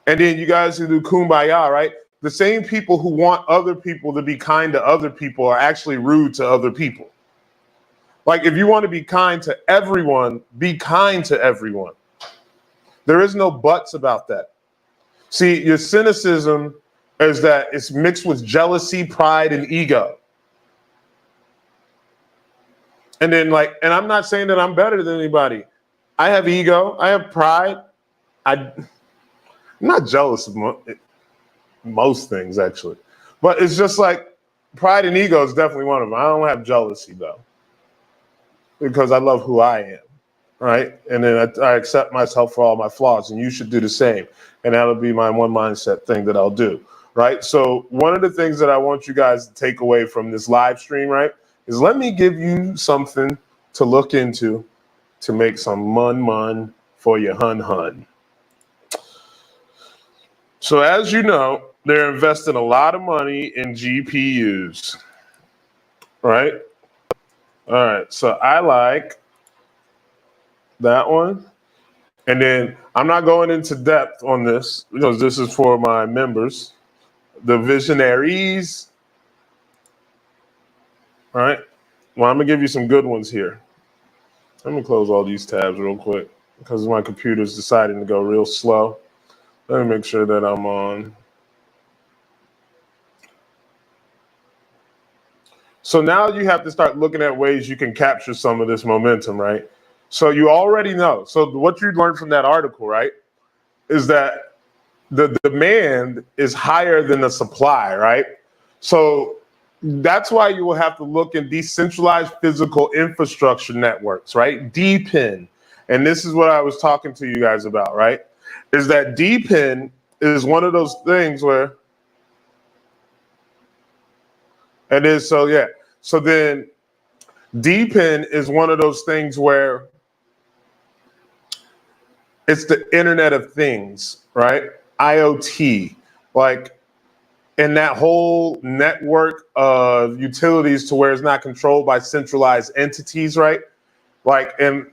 And then you guys who do kumbaya, right? The same people who want other people to be kind to other people are actually rude to other people. Like, if you want to be kind to everyone, be kind to everyone. There is no buts about that. See, your cynicism is that it's mixed with jealousy, pride, and ego. And then, and I'm not saying that I'm better than anybody. I have ego. I have pride. I'm not jealous of most things, actually. But it's just like pride and ego is definitely one of them. I don't have jealousy, though, because I love who I am, right? And then I accept myself for all my flaws, and you should do the same. And that'll be my one mindset thing that I'll do, right? So one of the things that I want you guys to take away from this live stream, right, is let me give you something to look into to make some mun for your hun. So as you know, they're investing a lot of money in GPUs, right? All right, so I like that one. And then I'm not going into depth on this because this is for my members, the visionaries. All right, well, I'm gonna give you some good ones here. Let me close all these tabs real quick because my computer's deciding to go real slow. Let me make sure that I'm on. So now you have to start looking at ways you can capture some of this momentum, right? So you already know. So what you learned from that article, right, is that the demand is higher than the supply, right? So that's why you will have to look in decentralized physical infrastructure networks, right? DePIN. And this is what I was talking to you guys about, right? Is that DePIN is one of those things where it is. So, yeah. So then DePIN is one of those things where it's the Internet of Things, right? IoT. like in that whole network of utilities to where it's not controlled by centralized entities, right? Like, and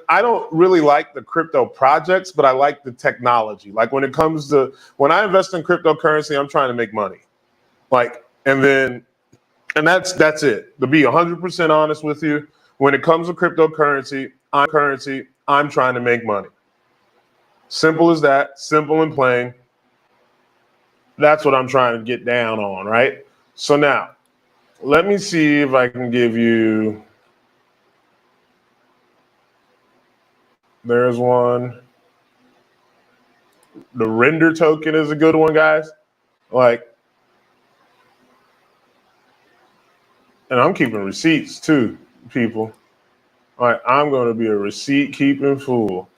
I don't really like the crypto projects, but I like the technology. Like when it comes to, when I invest in cryptocurrency, I'm trying to make money. Like, and that's it. To be 100% honest with you, when it comes to cryptocurrency, I'm trying to make money. Simple as that, simple and plain. That's what I'm trying to get down on, right? So now, let me see if I can give you, there's one. The render token is a good one, guys. Like, and I'm keeping receipts too, people. All right, I'm going to be a receipt keeping fool.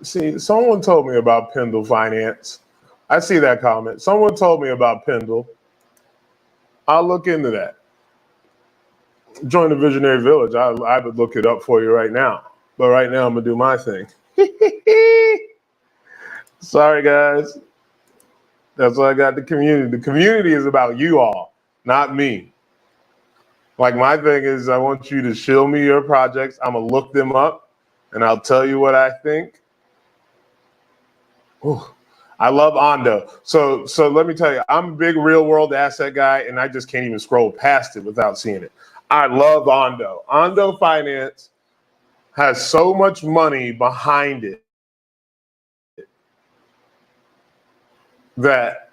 See, someone told me about Pendle Finance. I see that comment. Someone told me about Pendle. I'll look into that. Join the Visionary Village. I would look it up for you right now. But right now, I'm going to do my thing. Sorry, guys. That's why I got the community. The community is about you all, not me. Like, my thing is I want you to show me your projects. I'm going to look them up, and I'll tell you what I think. Ooh, I love Ondo. So let me tell you, I'm a big real world asset guy, and I just can't even scroll past it without seeing it. I love Ondo. Ondo Finance has so much money behind it that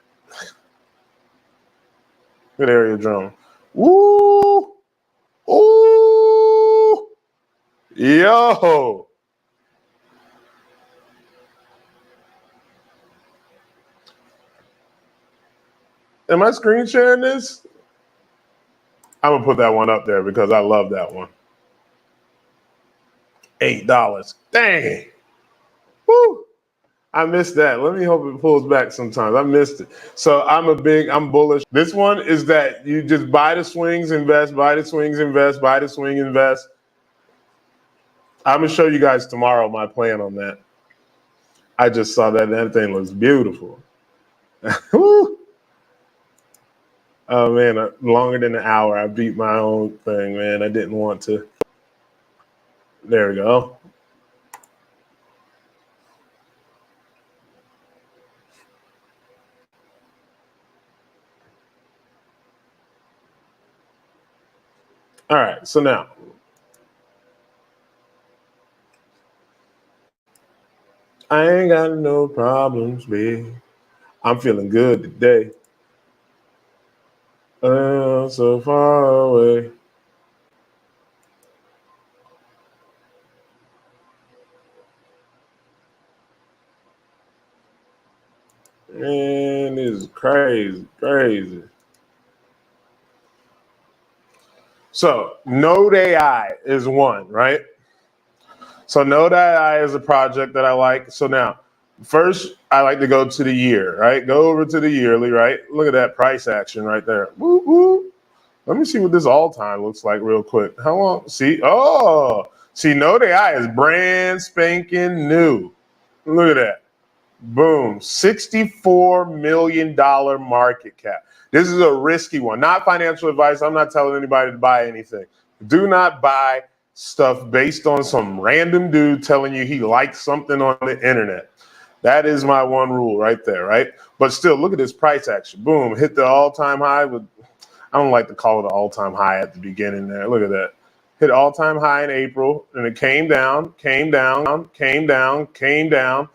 good area drone. Woo! Ooh! Yo! Am I screen sharing this? I'm gonna put that one up there because I love that one. $8. Dang. Woo! I missed that. Let me hope it pulls back sometimes. I missed it. So I'm bullish. This one is that you just buy the swings, invest, buy the swings, invest, buy the swing, invest. I'm gonna show you guys tomorrow my plan on that. I just saw that. That thing looks beautiful. Woo! Oh man, longer than an hour. I beat my own thing, man. I didn't want to. There we go. All right, so now. I ain't got no problems, babe. I'm feeling good today. So far away. Man, this is crazy, crazy. So Node AI is one, right? So Node AI is a project that I like. So now, first, I like to go to the year, right? Go over to the yearly, right? Look at that price action right there. Woo, woo. Let me see what this all-time looks like real quick. How long? See, Node AI is brand spanking new. Look at that. Boom, $64 million market cap. This is a risky one. Not financial advice. I'm not telling anybody to buy anything. Do not buy stuff based on some random dude telling you he likes something on the internet. That is my one rule right there, right? But still, look at this price action. Boom, hit the all-time high with, I don't like to call it an all-time high at the beginning there. Look at that. Hit all-time high in April, and it came down, came down, came down, came down.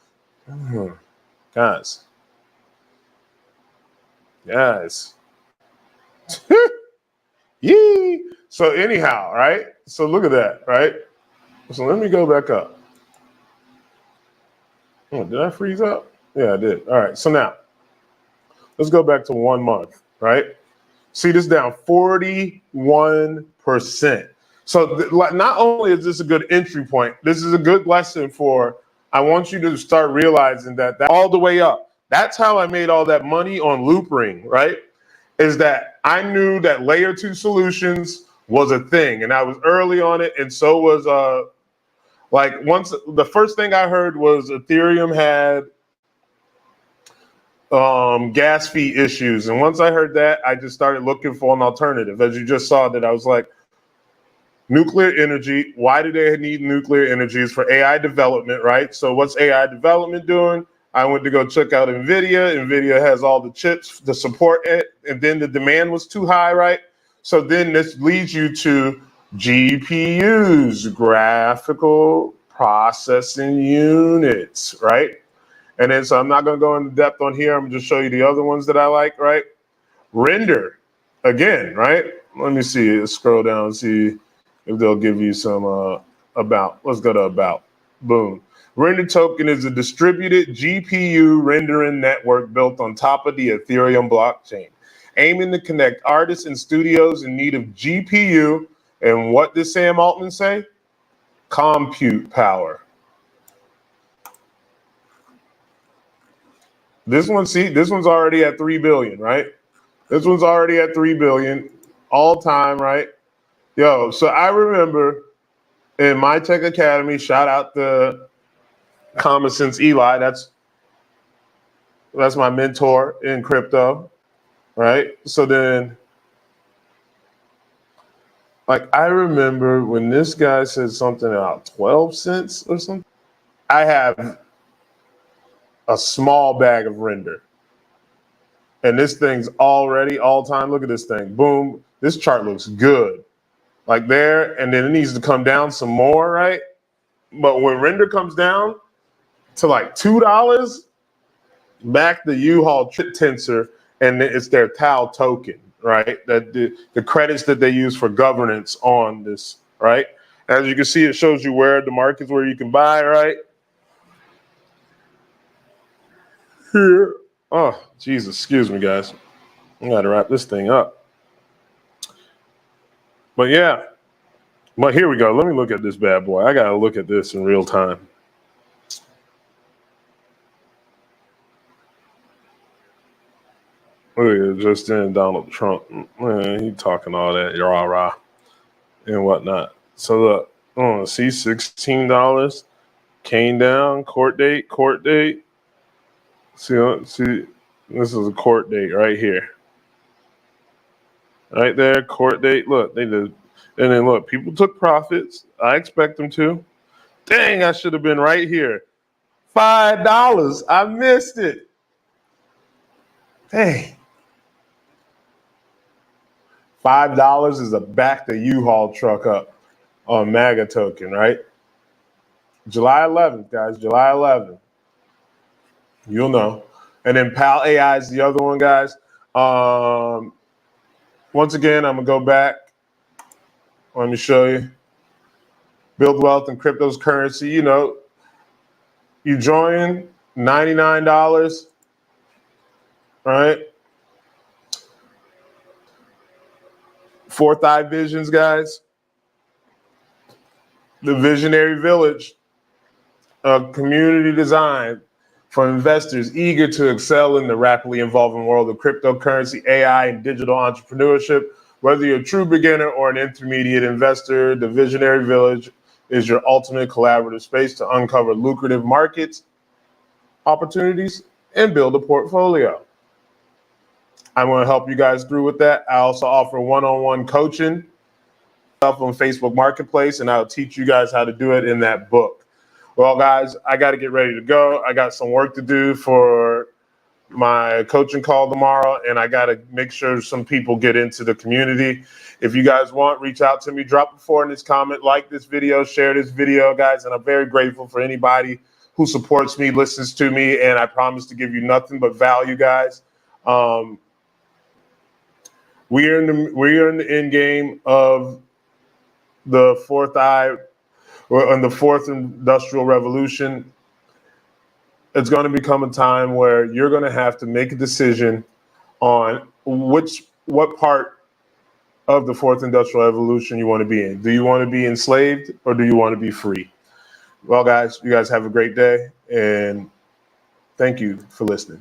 Guys. Yee. So anyhow, right? So look at that, right? So let me go back up. Oh, did I freeze up? Yeah, I did. All right. So now let's go back to 1 month, right? See this down 41%. So not only is this a good entry point, this is a good lesson for, I want you to start realizing that all the way up. That's how I made all that money on Loopring, right? Is that I knew that layer 2 solutions was a thing, and I was early on it, and so was once the first thing I heard was Ethereum had gas fee issues, and once I heard that, I just started looking for an alternative. As you just saw, that I was like, nuclear energy. Why do they need nuclear energy? It's for AI development, right? So what's AI development doing? I went to go check out NVIDIA. NVIDIA has all the chips to support it, and then the demand was too high, right? So then this leads you to GPUs, graphical processing units, right? And then, so I'm not going to go into depth on here. I'm going to just show you the other ones that I like, right? Render, again, right? Let me see. Let's scroll down and see if they'll give you some about. Let's go to about. Boom. Render token is a distributed GPU rendering network built on top of the Ethereum blockchain, aiming to connect artists and studios in need of GPU. And what did Sam Altman say? Compute power. This one, see, this one's already at 3 billion, right? This one's already at 3 billion all time, right? Yo, so I remember in my Tech Academy, shout out to Common Sense Eli. That's my mentor in crypto, right? So then, like, I remember when this guy said something about 12 cents or something. I have a small bag of render. And this thing's already all time. Look at this thing. Boom. This chart looks good. Like there, and then it needs to come down some more, right? But when render comes down to like $2, back the U-Haul tensor, and it's their Tau token, right? That the credits that they use for governance on this, right? As you can see, it shows you where the markets where you can buy, right? Here. Oh, Jesus, excuse me, guys. I gotta wrap this thing up. But yeah, but here we go. Let me look at this bad boy. I gotta look at this in real time. Look at just in Donald Trump. Man, he talking all that rah-rah and whatnot. So look, see, $16 came down, court date. See, this is a court date right here. Right there, court date. Look, they did. And then look, people took profits. I expect them to. Dang, I should have been right here. $5. I missed it. Dang. $5 is a back the U-Haul truck up on MAGA token, right? July 11th, guys. July 11th. You'll know. And then Pal AI is the other one, guys. Once again, I'm going to go back. Let me show you. Build wealth in crypto's currency. You know, you join $99, right? Fourth Eye Visions, guys. The Visionary Village, a community design for investors eager to excel in the rapidly evolving world of cryptocurrency, AI, and digital entrepreneurship. Whether you're a true beginner or an intermediate investor, the Visionary Village is your ultimate collaborative space to uncover lucrative markets, opportunities, and build a portfolio. I'm going to help you guys through with that. I also offer one-on-one coaching on Facebook Marketplace, and I'll teach you guys how to do it in that book. Well, guys, I got to get ready to go. I got some work to do for my coaching call tomorrow, and I got to make sure some people get into the community. If you guys want, reach out to me, drop a 4 in this comment, like this video, share this video, guys, and I'm very grateful for anybody who supports me, listens to me, and I promise to give you nothing but value, guys. We are in the end game of the fourth eye, or on the fourth industrial revolution. It's going to become a time where you're going to have to make a decision on what part of the fourth industrial revolution you want to be in? Do you want to be enslaved or do you want to be free? Well, guys, you guys have a great day, and thank you for listening.